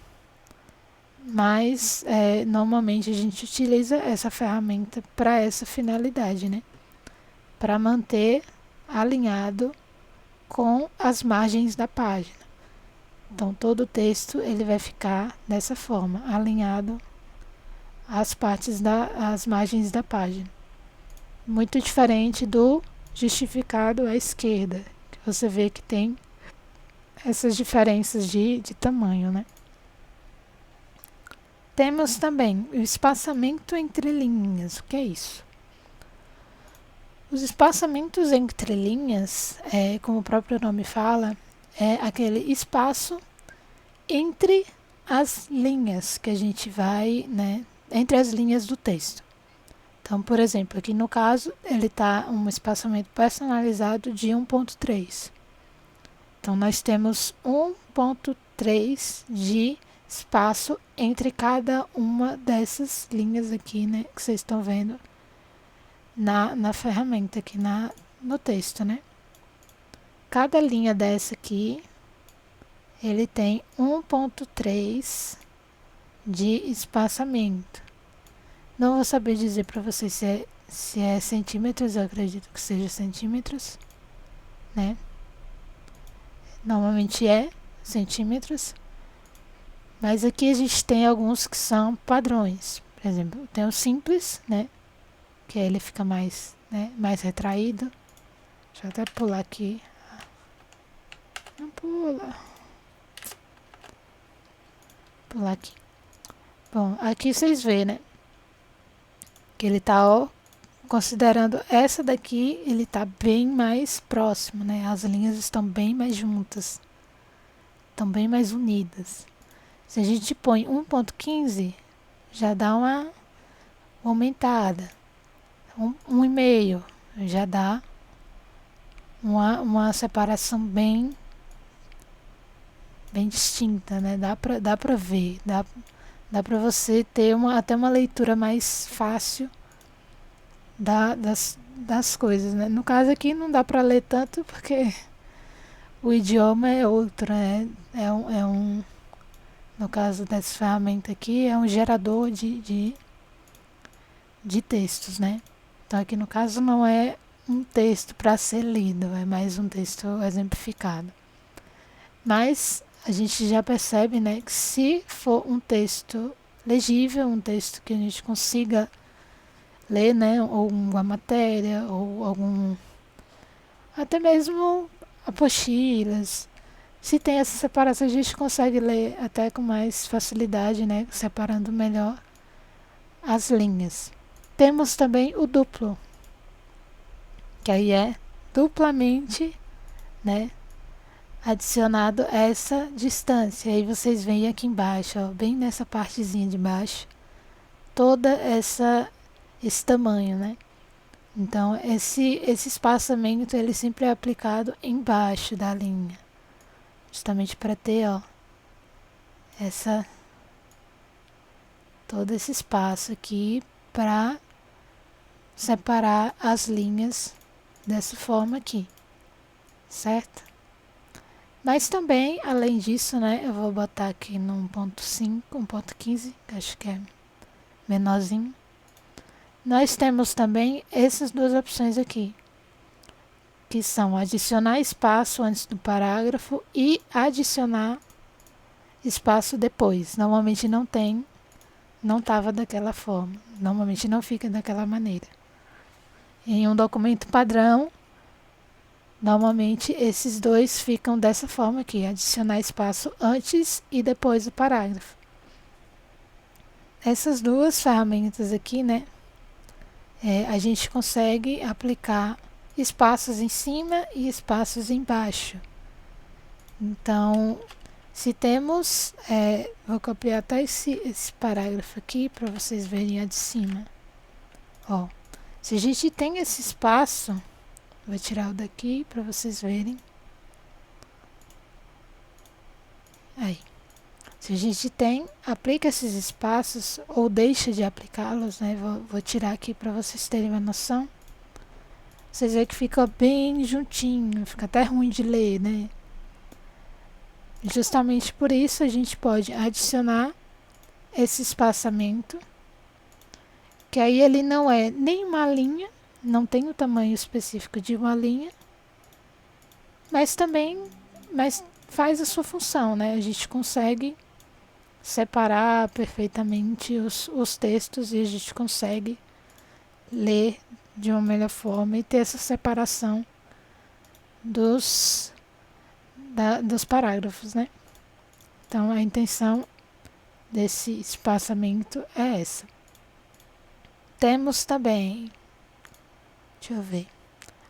mas normalmente a gente utiliza essa ferramenta para essa finalidade, né? Para manter alinhado com as margens da página. Então todo o texto ele vai ficar dessa forma, alinhado às margens da página. Muito diferente do justificado à esquerda, que você vê que tem essas diferenças de tamanho, né? Temos também o espaçamento entre linhas. O que é isso? Os espaçamentos entre linhas, como o próprio nome fala, é aquele espaço entre as linhas que a gente vai, né, entre as linhas do texto. Então, por exemplo, aqui no caso, ele está um espaçamento personalizado de 1.3. Então, nós temos 1.3 de espaço entre cada uma dessas linhas aqui, né, que vocês estão vendo na ferramenta aqui no texto, né? Cada linha dessa aqui, ele tem 1.3 de espaçamento. Não vou saber dizer para vocês se é centímetros, eu acredito que seja centímetros, né? normalmente é centímetros, mas aqui a gente tem alguns que são padrões. Por exemplo, tem o simples, né, que ele fica mais, né, mais retraído. Deixa eu até pular aqui. Não pula. Pular aqui. Bom, aqui vocês veem, né, que ele tá, ó, considerando essa daqui, ele tá bem mais próximo, né, as linhas estão bem mais juntas, estão bem mais unidas. Se a gente põe 1.15, já dá uma aumentada. 1,5 já dá uma separação bem distinta, né? Dá pra ver, dá pra você ter até uma leitura mais fácil das coisas, né? No caso aqui não dá pra ler tanto porque o idioma é outro, né? No caso dessa ferramenta aqui, é um gerador de textos, né? Então aqui no caso não é um texto para ser lido, é mais um texto exemplificado. Mas a gente já percebe, né, que se for um texto legível, um texto que a gente consiga ler, né, ou uma matéria, ou até mesmo apostilas, se tem essa separação a gente consegue ler até com mais facilidade, né, separando melhor as linhas. Temos também o duplo, que aí é duplamente, né, adicionado essa distância. Aí vocês veem aqui embaixo, ó, bem nessa partezinha de baixo, toda esse tamanho, né? Então esse espaçamento ele sempre é aplicado embaixo da linha, justamente para ter, ó, todo esse espaço aqui para separar as linhas dessa forma aqui, certo? Mas também, além disso, né, eu vou botar aqui no 1.5, 1.15, que acho que é menorzinho. Nós temos também essas duas opções aqui, que são adicionar espaço antes do parágrafo e adicionar espaço depois. Normalmente não estava daquela forma, normalmente não fica daquela maneira. Em um documento padrão, normalmente esses dois ficam dessa forma aqui, adicionar espaço antes e depois do parágrafo. Essas duas ferramentas aqui, né, a gente consegue aplicar espaços em cima e espaços embaixo. Então, se temos, vou copiar até esse parágrafo aqui para vocês verem a de cima. Ó, se a gente tem esse espaço, vou tirar o daqui para vocês verem. Aí. Se a gente aplica esses espaços ou deixa de aplicá-los, né? Vou tirar aqui para vocês terem uma noção. Vocês veem que fica bem juntinho, fica até ruim de ler, né? Justamente por isso a gente pode adicionar esse espaçamento, que aí ele não é nem uma linha, não tem o tamanho específico de uma linha, mas faz a sua função, né? A gente consegue separar perfeitamente os textos e a gente consegue ler de uma melhor forma e ter essa separação dos parágrafos, né? Então a intenção desse espaçamento é essa. Temos também, deixa eu ver,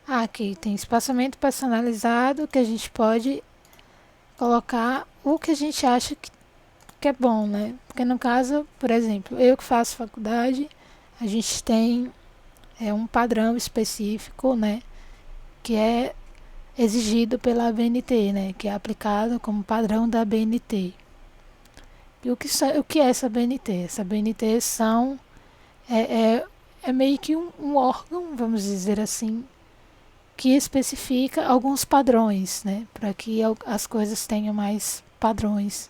aqui tem espaçamento personalizado, que a gente pode colocar o que a gente acha que é bom, né? Porque no caso, por exemplo, eu que faço faculdade, a gente tem um padrão específico, né? Que é exigido pela ABNT, né? Que é aplicado como padrão da ABNT. E o que é essa ABNT? Essa ABNT é meio que um órgão, vamos dizer assim, que especifica alguns padrões, né? Para que as coisas tenham mais padrões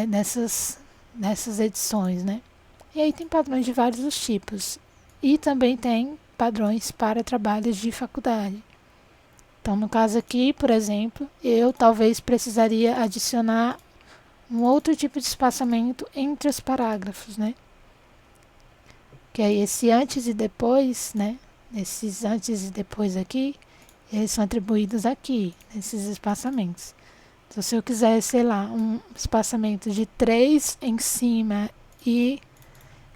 nessas edições, né? E aí tem padrões de vários tipos. E também tem padrões para trabalhos de faculdade. Então, no caso aqui, por exemplo, eu talvez precisaria adicionar um outro tipo de espaçamento entre os parágrafos, né? Que é esse antes e depois, né? Esses antes e depois aqui, eles são atribuídos aqui, nesses espaçamentos. Então, se eu quiser, sei lá, um espaçamento de 3 em cima e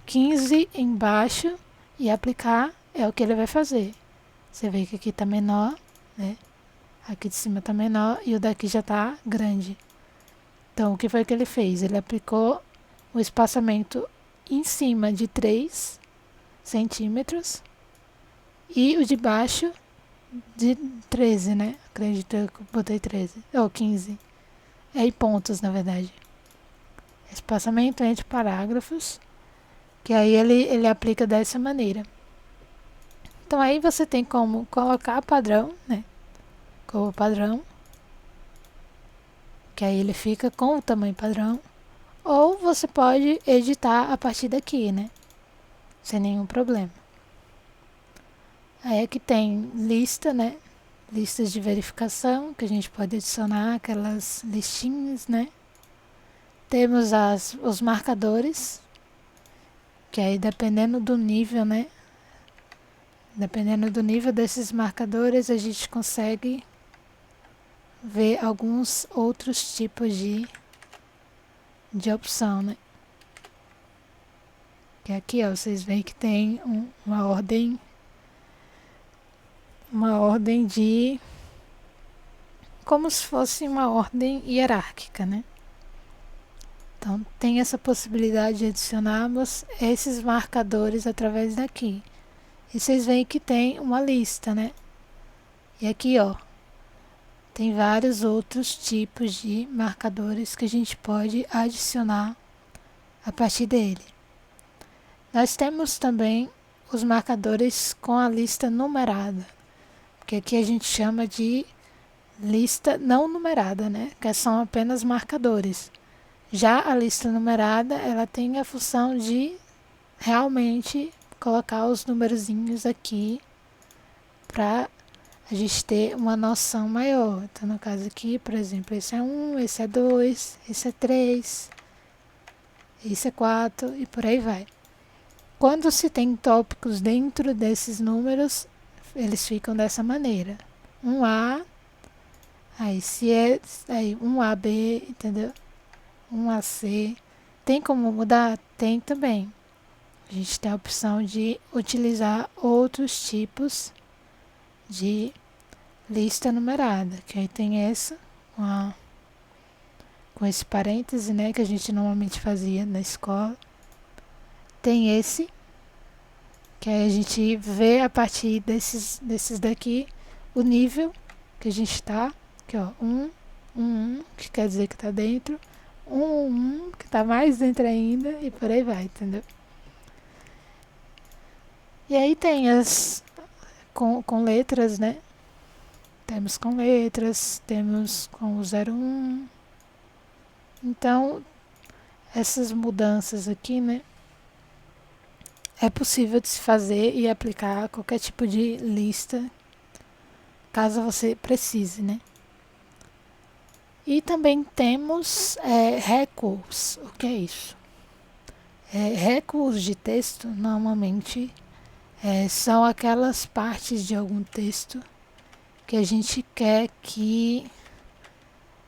15 embaixo e aplicar, é o que ele vai fazer. Você vê que aqui está menor, né? Aqui de cima está menor e o daqui já está grande. Então, o que foi que ele fez? Ele aplicou o espaçamento em cima de 3 centímetros e o de baixo de 13, né? Acredito que eu botei 13, ou 15. É em pontos, na verdade. Espaçamento entre parágrafos, que aí ele aplica dessa maneira. Então, aí você tem como colocar padrão, né? Com o padrão, que aí ele fica com o tamanho padrão. Ou você pode editar a partir daqui, né? Sem nenhum problema. Aí aqui tem lista, né? Listas de verificação, que a gente pode adicionar aquelas listinhas, né? Temos os marcadores, que aí dependendo do nível, né? Dependendo do nível desses marcadores, a gente consegue ver alguns outros tipos de opção, né? Que aqui, ó, vocês veem que tem uma ordem de, como se fosse uma ordem hierárquica, né? Então, tem essa possibilidade de adicionarmos esses marcadores através daqui. E vocês veem que tem uma lista, né? E aqui, ó, tem vários outros tipos de marcadores que a gente pode adicionar a partir dele. Nós temos também os marcadores com a lista numerada, que aqui a gente chama de lista não numerada, né? Que são apenas marcadores. Já a lista numerada, ela tem a função de realmente colocar os numerozinhos aqui para a gente ter uma noção maior. Então, no caso aqui, por exemplo, esse é 1, esse é 2, esse é 3, esse é 4 e por aí vai. Quando se tem tópicos dentro desses números, eles ficam dessa maneira. 1A, aí se é aí 1AB, entendeu? 1AC. Tem como mudar? Tem também. A gente tem a opção de utilizar outros tipos de lista numerada, que aí tem essa com esse parêntese, né, que a gente normalmente fazia na escola. Tem esse, que aí a gente vê a partir desses daqui o nível que a gente está, aqui ó, 1, 1, que quer dizer que está dentro, 1, 1, que está mais dentro ainda, e por aí vai, entendeu? E aí tem as com letras, né? Temos com letras, temos com o 01. Então, essas mudanças aqui, né? É possível de se fazer e aplicar qualquer tipo de lista, caso você precise, né? E também temos recuos. O que é isso? Recuos de texto, normalmente, são aquelas partes de algum texto que a gente quer que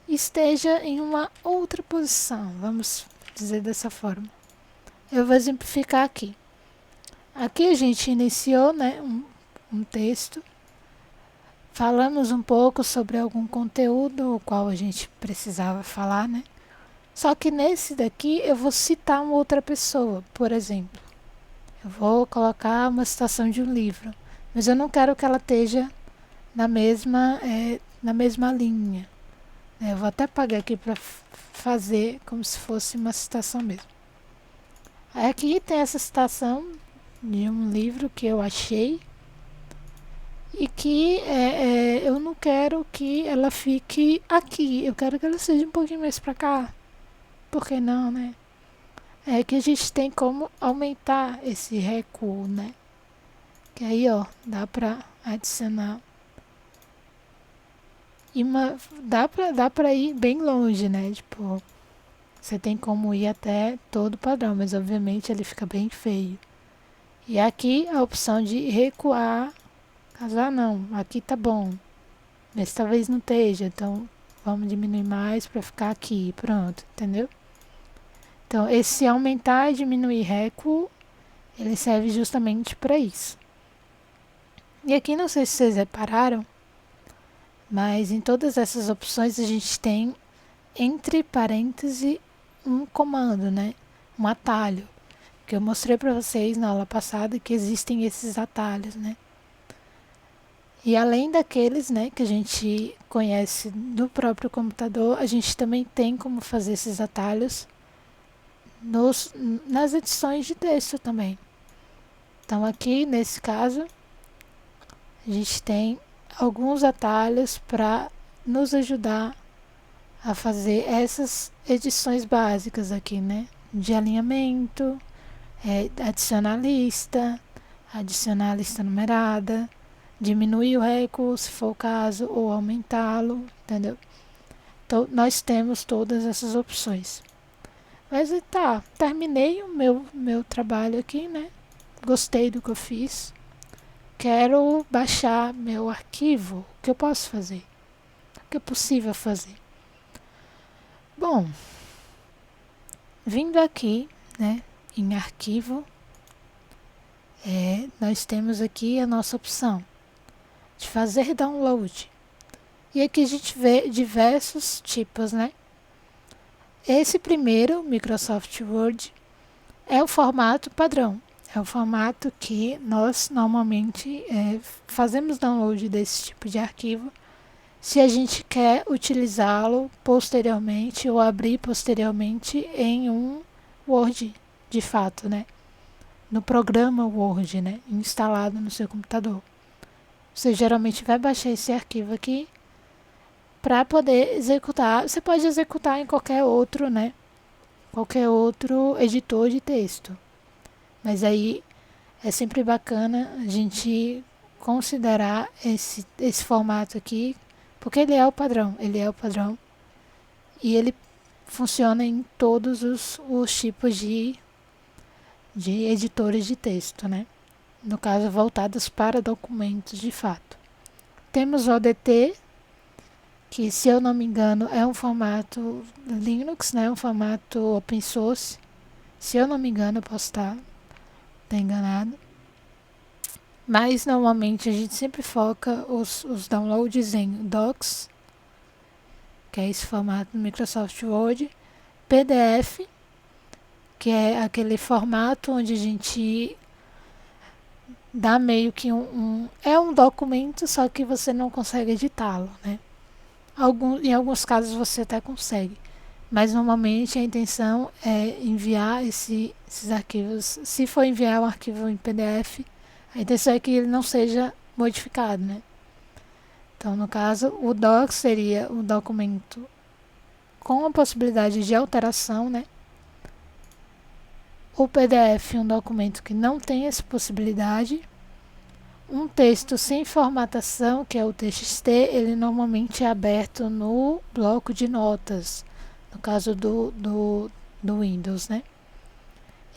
esteja em uma outra posição, vamos dizer dessa forma. Eu vou exemplificar aqui. Aqui a gente iniciou, né, um texto, falamos um pouco sobre algum conteúdo o qual a gente precisava falar, né? Só que nesse daqui eu vou citar uma outra pessoa, por exemplo. Eu vou colocar uma citação de um livro, mas eu não quero que ela esteja na mesma linha. Eu vou até apagar aqui para fazer como se fosse uma citação mesmo. Aqui tem essa citação de um livro que eu achei e que eu não quero que ela fique aqui. Eu quero que ela seja um pouquinho mais para cá. Por que não, né? É que a gente tem como aumentar esse recuo, né? Que aí, ó, dá para adicionar dá pra ir bem longe, né? Tipo, você tem como ir até todo o padrão, mas obviamente ele fica bem feio. E aqui a opção de recuar, caso não, aqui tá bom, mas talvez não esteja, então vamos diminuir mais para ficar aqui, pronto, entendeu? Então esse aumentar e diminuir recuo, ele serve justamente para isso. E aqui não sei se vocês repararam, mas em todas essas opções a gente tem entre parênteses um comando, né? Um atalho, que eu mostrei para vocês na aula passada que existem esses atalhos, né? E além daqueles, né, que a gente conhece do próprio computador, a gente também tem como fazer esses atalhos nas edições de texto também. Então aqui, nesse caso, a gente tem alguns atalhos para nos ajudar a fazer essas edições básicas aqui, né? De alinhamento, adicionar lista numerada, diminuir o recuo, se for o caso, ou aumentá-lo, entendeu? Então, nós temos todas essas opções. Mas tá, terminei o meu trabalho aqui, né? Gostei do que eu fiz. Quero baixar meu arquivo. O que eu posso fazer? O que é possível fazer? Bom, vindo aqui, né, em arquivo, nós temos aqui a nossa opção de fazer download. E aqui a gente vê diversos tipos, né? Esse primeiro, Microsoft Word, é o formato padrão. É o formato que nós normalmente fazemos download desse tipo de arquivo se a gente quer utilizá-lo posteriormente ou abrir posteriormente em um Word, de fato, né? No programa Word, né? Instalado no seu computador. Você geralmente vai baixar esse arquivo aqui para poder executar. Você pode executar em qualquer outro, né? Qualquer outro editor de texto. Mas aí é sempre bacana a gente considerar esse formato aqui, porque ele é o padrão. E ele funciona em todos os tipos de editores de texto, né? No caso, voltados para documentos de fato. Temos o ODT, que, se eu não me engano, é um formato Linux, né? Um formato open source. Se eu não me engano, eu posso estar enganado. Mas, normalmente, a gente sempre foca os downloads em Docs, que é esse formato do Microsoft Word, PDF, que é aquele formato onde a gente dá meio que é um documento, só que você não consegue editá-lo, né? Em alguns casos você até consegue, mas normalmente a intenção é enviar esses arquivos. Se for enviar um arquivo em PDF, a intenção é que ele não seja modificado, né? Então, no caso, o doc seria um documento com a possibilidade de alteração, né? O PDF é um documento que não tem essa possibilidade. Um texto sem formatação, que é o TXT, ele normalmente é aberto no bloco de notas, no caso do Windows, né?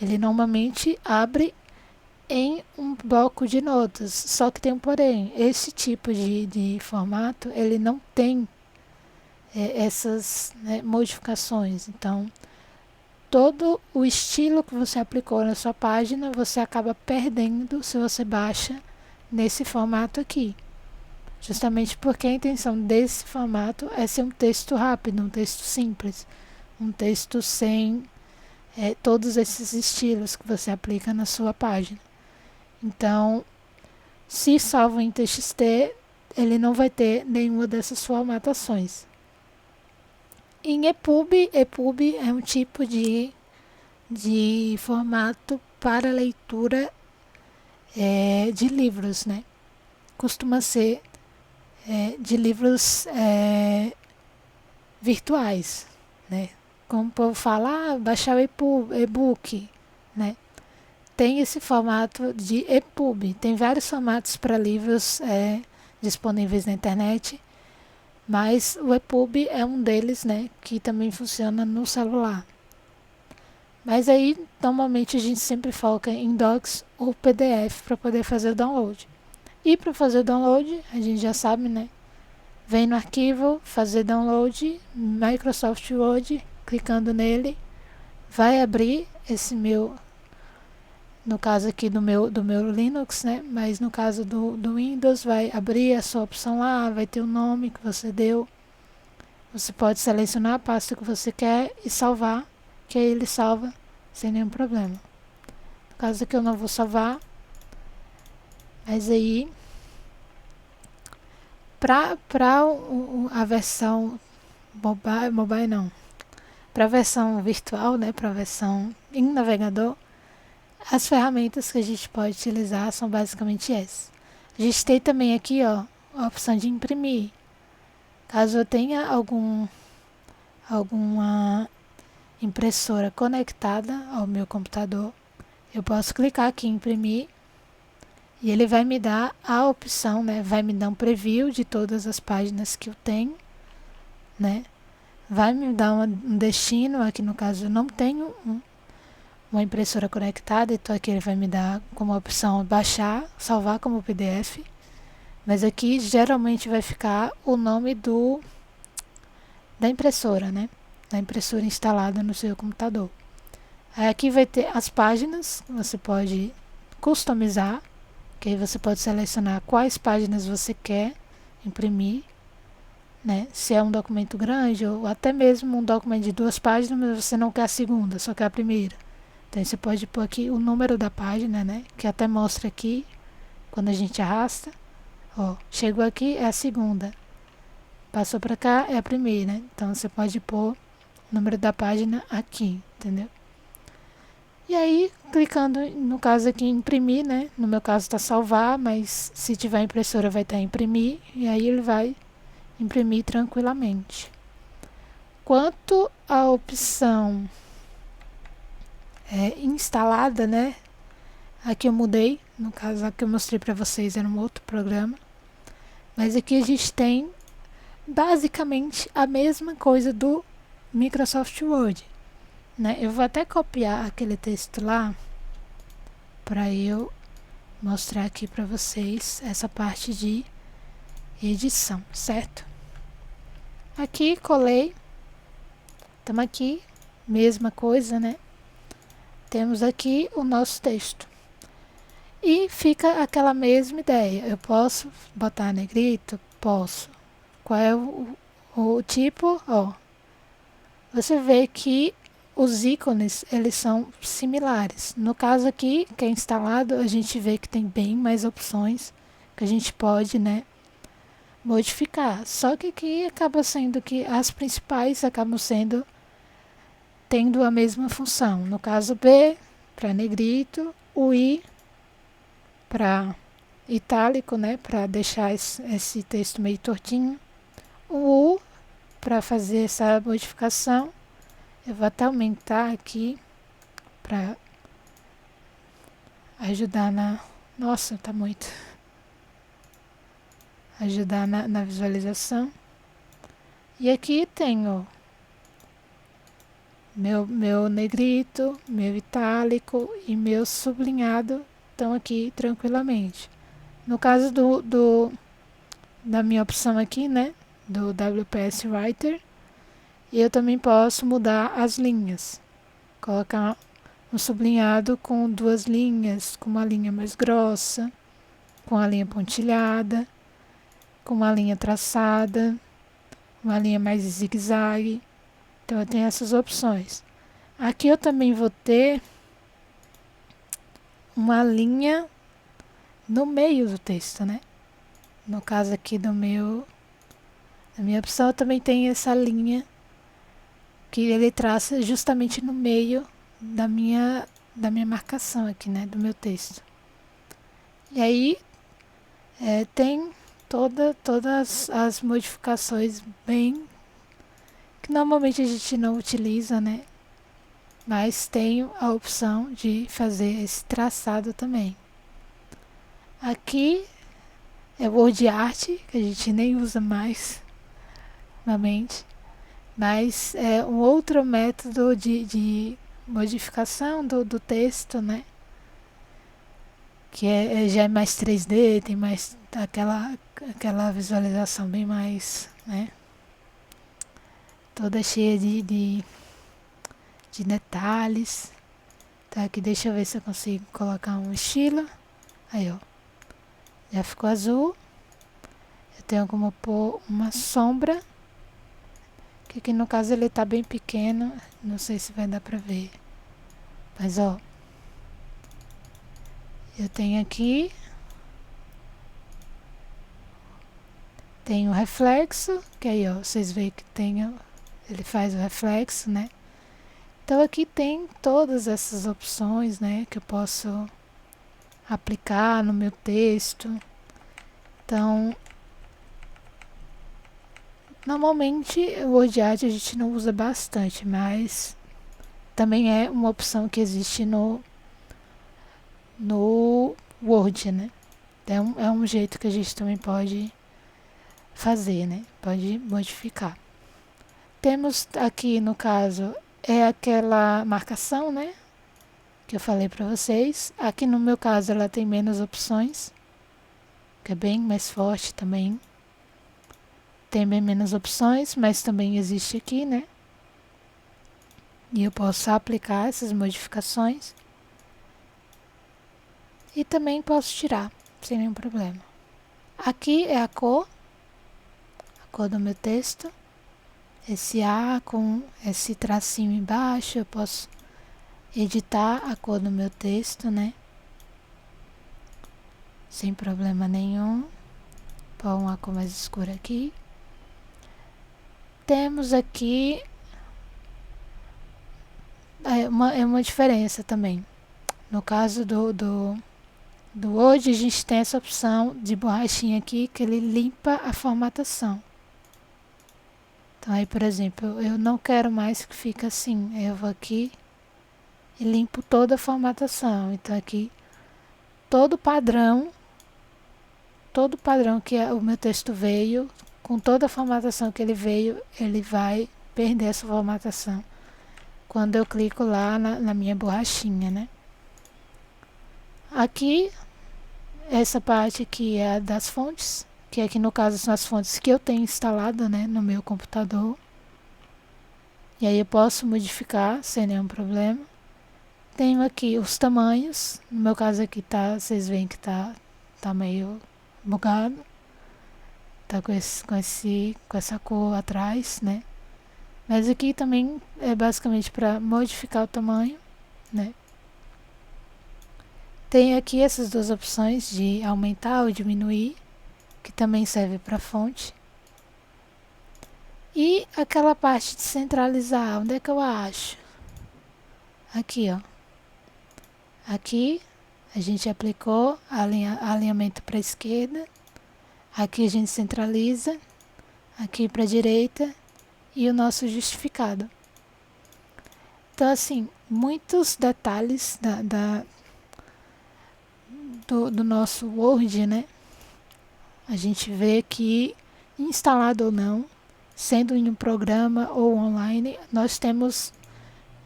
Ele normalmente abre em um bloco de notas, só que tem um porém, esse tipo de formato, ele não tem essas, né, modificações. Então, todo o estilo que você aplicou na sua página, você acaba perdendo se você baixa nesse formato aqui. Justamente porque a intenção desse formato é ser um texto rápido, um texto simples, um texto sem todos esses estilos que você aplica na sua página. Então, se salvo em TXT, ele não vai ter nenhuma dessas formatações. Em EPUB é um tipo de formato para leitura de livros, né? Costuma ser de livros virtuais, né? Como o povo fala, baixar o e-book, né? Tem esse formato de EPUB. Tem vários formatos para livros disponíveis na internet, Mas o EPUB é um deles, né, que também funciona no celular. Mas aí, normalmente a gente sempre foca em Docs ou PDF para poder fazer o download. E para fazer o download, a gente já sabe, né? Vem no arquivo, fazer download, Microsoft Word, clicando nele, vai abrir esse meu, no caso aqui do meu Linux, né? Mas no caso do Windows, vai abrir a sua opção lá, vai ter o nome que você deu. Você pode selecionar a pasta que você quer e salvar, que aí ele salva sem nenhum problema. No caso aqui eu não vou salvar, mas aí para a versão mobile não, para a versão virtual, né, para a versão em navegador, as ferramentas que a gente pode utilizar são basicamente essas. A gente tem também aqui, ó, a opção de imprimir. Caso eu tenha alguma impressora conectada ao meu computador, eu posso clicar aqui em imprimir e ele vai me dar a opção, né? Vai me dar um preview de todas as páginas que eu tenho, né? Vai me dar um destino, aqui no caso eu não tenho uma impressora conectada, então aqui ele vai me dar como opção baixar, salvar como PDF, mas aqui geralmente vai ficar o nome da impressora, né? Da impressora instalada no seu computador. Aí aqui vai ter as páginas, você pode customizar, que aí você pode selecionar quais páginas você quer imprimir, né? Se é um documento grande ou até mesmo um documento de 2 páginas, mas você não quer a segunda, só quer a primeira. Então você pode pôr aqui o número da página, né? Que até mostra aqui quando a gente arrasta. Ó, chegou aqui é a segunda, passou para cá é a primeira, né? Então você pode pôr o número da página aqui, entendeu? E aí, clicando, no caso aqui em imprimir, né? No meu caso está salvar, mas se tiver impressora vai estar imprimir. E aí ele vai imprimir tranquilamente. Quanto à opção instalada, né? Aqui eu mudei. No caso aqui eu mostrei para vocês era um outro programa. Mas aqui a gente tem basicamente a mesma coisa do Microsoft Word. Né? Eu vou até copiar aquele texto lá para eu mostrar aqui para vocês essa parte de edição, certo? Aqui colei, estamos aqui, mesma coisa, né? Temos aqui o nosso texto e fica aquela mesma ideia. Eu posso botar negrito? Posso. Qual é o tipo? Ó, você vê que os ícones, eles são similares. No caso aqui, que é instalado, a gente vê que tem bem mais opções que a gente pode, né, modificar. Só que aqui acaba sendo que as principais acabam tendo a mesma função. No caso B, para negrito, o I para itálico, né, para deixar esse texto meio tortinho. O U para fazer essa modificação. Eu vou até aumentar aqui para ajudar na... Nossa, tá muito. Ajudar na visualização. E aqui tenho meu negrito, meu itálico e meu sublinhado estão aqui tranquilamente. No caso da minha opção aqui, né, do WPS Writer, eu também posso mudar as linhas. Colocar um sublinhado com 2 linhas, com uma linha mais grossa, com a linha pontilhada, com uma linha traçada, uma linha mais zigue-zague. Então eu tenho essas opções. Aqui eu também vou ter uma linha no meio do texto, né? No caso aqui da minha opção, eu também tenho essa linha que ele traça justamente no meio da minha marcação aqui, né, do meu texto. E aí tem todas as modificações bem que normalmente a gente não utiliza, né, mas tem a opção de fazer esse traçado também. Aqui é o Word Art, que a gente nem usa mais, ultimamente, mas é um outro método de modificação do texto, né? Que já é mais 3D, tem mais aquela visualização bem mais, né? Toda cheia de detalhes. Tá, aqui deixa eu ver se eu consigo colocar um estilo. Aí, ó. Já ficou azul. Eu tenho como pôr uma sombra. Que aqui no caso ele tá bem pequeno. Não sei se vai dar pra ver. Mas, ó. Eu tenho aqui. Tem o reflexo. Que aí, ó. Vocês veem que tem. Ele faz o reflexo, né? Então aqui tem todas essas opções, né, que eu posso aplicar no meu texto. Então, normalmente o Word Art a gente não usa bastante, mas também é uma opção que existe no Word, né? Então é um jeito que a gente também pode fazer, né? Pode modificar. Temos aqui no caso é aquela marcação, né? Que eu falei para vocês. Aqui no meu caso ela tem menos opções, que é bem mais forte também. Tem bem menos opções, mas também existe aqui, né? E eu posso aplicar essas modificações. E também posso tirar, sem nenhum problema. Aqui é a cor do meu texto. Esse A com esse tracinho embaixo, eu posso editar a cor do meu texto, né? Sem problema nenhum. Pôr uma cor mais escura aqui. Temos aqui uma diferença também. No caso do Word, a gente tem essa opção de borrachinha aqui que ele limpa a formatação. Então aí, por exemplo, eu não quero mais que fique assim. Eu vou aqui e limpo toda a formatação. Então aqui todo padrão que o meu texto veio, com toda a formatação que ele veio, ele vai perder essa formatação quando eu clico lá na minha borrachinha, né? Aqui, essa parte aqui é a das fontes, que aqui no caso são as fontes que eu tenho instalada, né, no meu computador. E aí eu posso modificar sem nenhum problema. Tenho aqui os tamanhos, no meu caso aqui tá, vocês veem que tá meio bugado. Tá com essa cor atrás, né? Mas aqui também é basicamente para modificar o tamanho, né? Tem aqui essas duas opções de aumentar ou diminuir, que também serve para fonte. E aquela parte de centralizar, onde é que eu acho? Aqui, ó. Aqui a gente aplicou alinhamento para a esquerda. Aqui a gente centraliza. Aqui para a direita. E o nosso justificado. Então, assim, muitos detalhes do nosso Word, né? A gente vê que, instalado ou não, sendo em um programa ou online, nós temos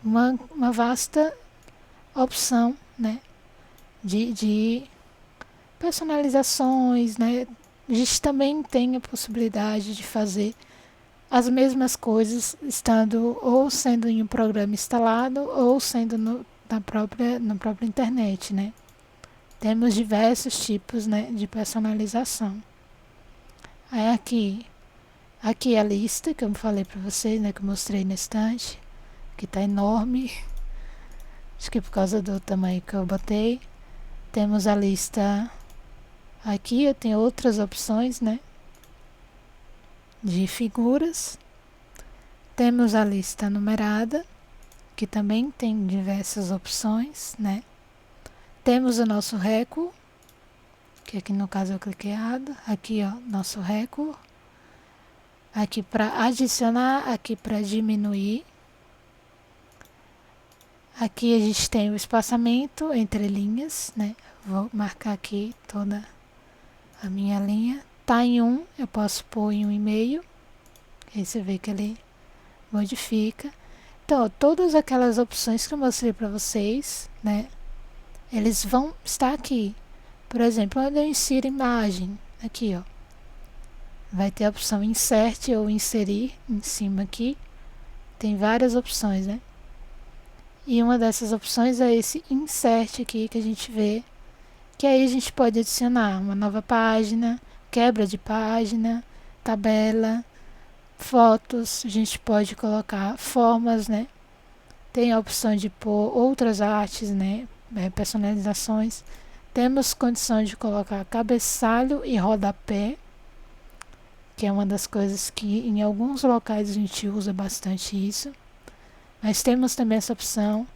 uma vasta opção, né? De personalizações, né? A gente também tem a possibilidade de fazer as mesmas coisas estando ou sendo em um programa instalado ou sendo na própria internet, né? Temos diversos tipos, né, de personalização. Aí aqui é a lista que eu falei para vocês, né, que eu mostrei na estante, que está enorme. Acho que por causa do tamanho que eu botei. Temos a lista aqui, eu tenho outras opções, né, de figuras. Temos a lista numerada, que também tem diversas opções, né. Temos o nosso recuo, que aqui no caso eu cliquei errado. Aqui, ó, nosso recuo. Aqui para adicionar, aqui para diminuir. Aqui a gente tem o espaçamento entre linhas, né? Vou marcar aqui toda a minha linha. Tá em 1, eu posso pôr em 1,5. Aí você vê que ele modifica. Então, todas aquelas opções que eu mostrei para vocês, né? Eles vão estar aqui. Por exemplo, quando eu insiro imagem, aqui, ó. Vai ter a opção Insert ou Inserir em cima aqui. Tem várias opções, né? E uma dessas opções é esse Insert aqui que a gente vê. Que aí a gente pode adicionar uma nova página, quebra de página, tabela, fotos. A gente pode colocar formas, né? Tem a opção de pôr outras artes, né? Personalizações. Temos condição de colocar cabeçalho e rodapé, que é uma das coisas que em alguns locais a gente usa bastante isso. Mas temos também essa opção.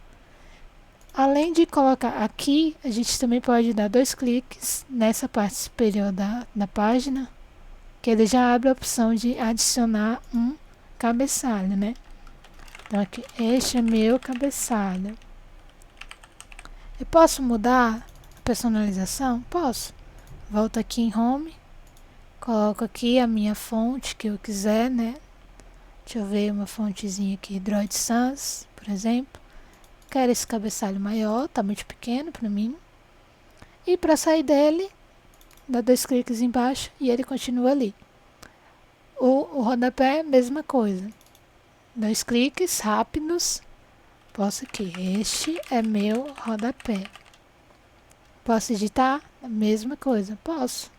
Além de colocar aqui, a gente também pode dar 2 cliques nessa parte superior da página, que ele já abre a opção de adicionar um cabeçalho, né? Então aqui, este é meu cabeçalho. Eu posso mudar a personalização? Posso. Volto aqui em Home, coloco aqui a minha fonte que eu quiser, né? Deixa eu ver uma fontezinha aqui, Droid Sans, por exemplo. Quero esse cabeçalho maior, tá muito pequeno para mim. E para sair dele, dá 2 cliques embaixo e ele continua ali. O rodapé, mesma coisa. 2 cliques rápidos. Posso aqui, este é meu rodapé. Posso editar? A mesma coisa, posso.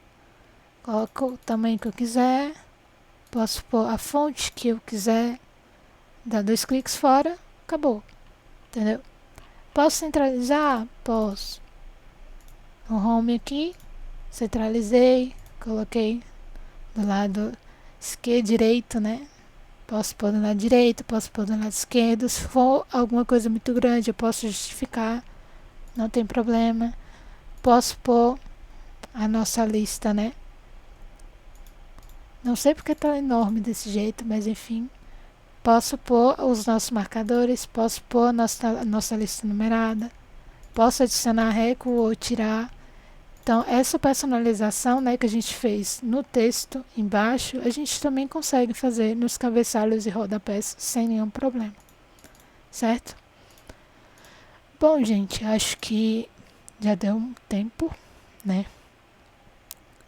Coloco o tamanho que eu quiser. Posso pôr a fonte que eu quiser. Dá 2 cliques fora, acabou. Entendeu? Posso centralizar? Posso. O home aqui, centralizei, coloquei do lado direito, né? Posso pôr do lado direito, posso pôr do lado esquerdo. Se for alguma coisa muito grande, eu posso justificar, não tem problema. Posso pôr a nossa lista, né? Não sei porque tá enorme desse jeito, mas enfim. Posso pôr os nossos marcadores, posso pôr a nossa lista numerada, posso adicionar recuo ou tirar. Então, essa personalização, né, que a gente fez no texto embaixo, a gente também consegue fazer nos cabeçalhos e rodapés sem nenhum problema, certo? Bom, gente, acho que já deu um tempo, né?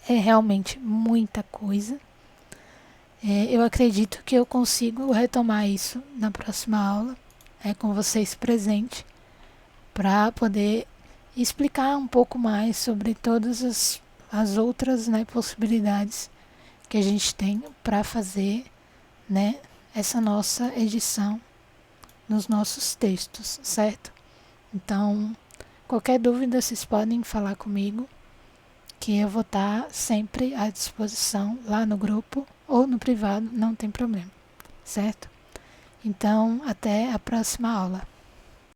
É realmente muita coisa. Eu acredito que eu consigo retomar isso na próxima aula, com vocês presentes, para poder explicar um pouco mais sobre todas as outras, né, possibilidades que a gente tem para fazer, né, essa nossa edição nos nossos textos, certo? Então, qualquer dúvida vocês podem falar comigo, que eu vou estar sempre à disposição lá no grupo ou no privado, não tem problema, certo? Então, até a próxima aula.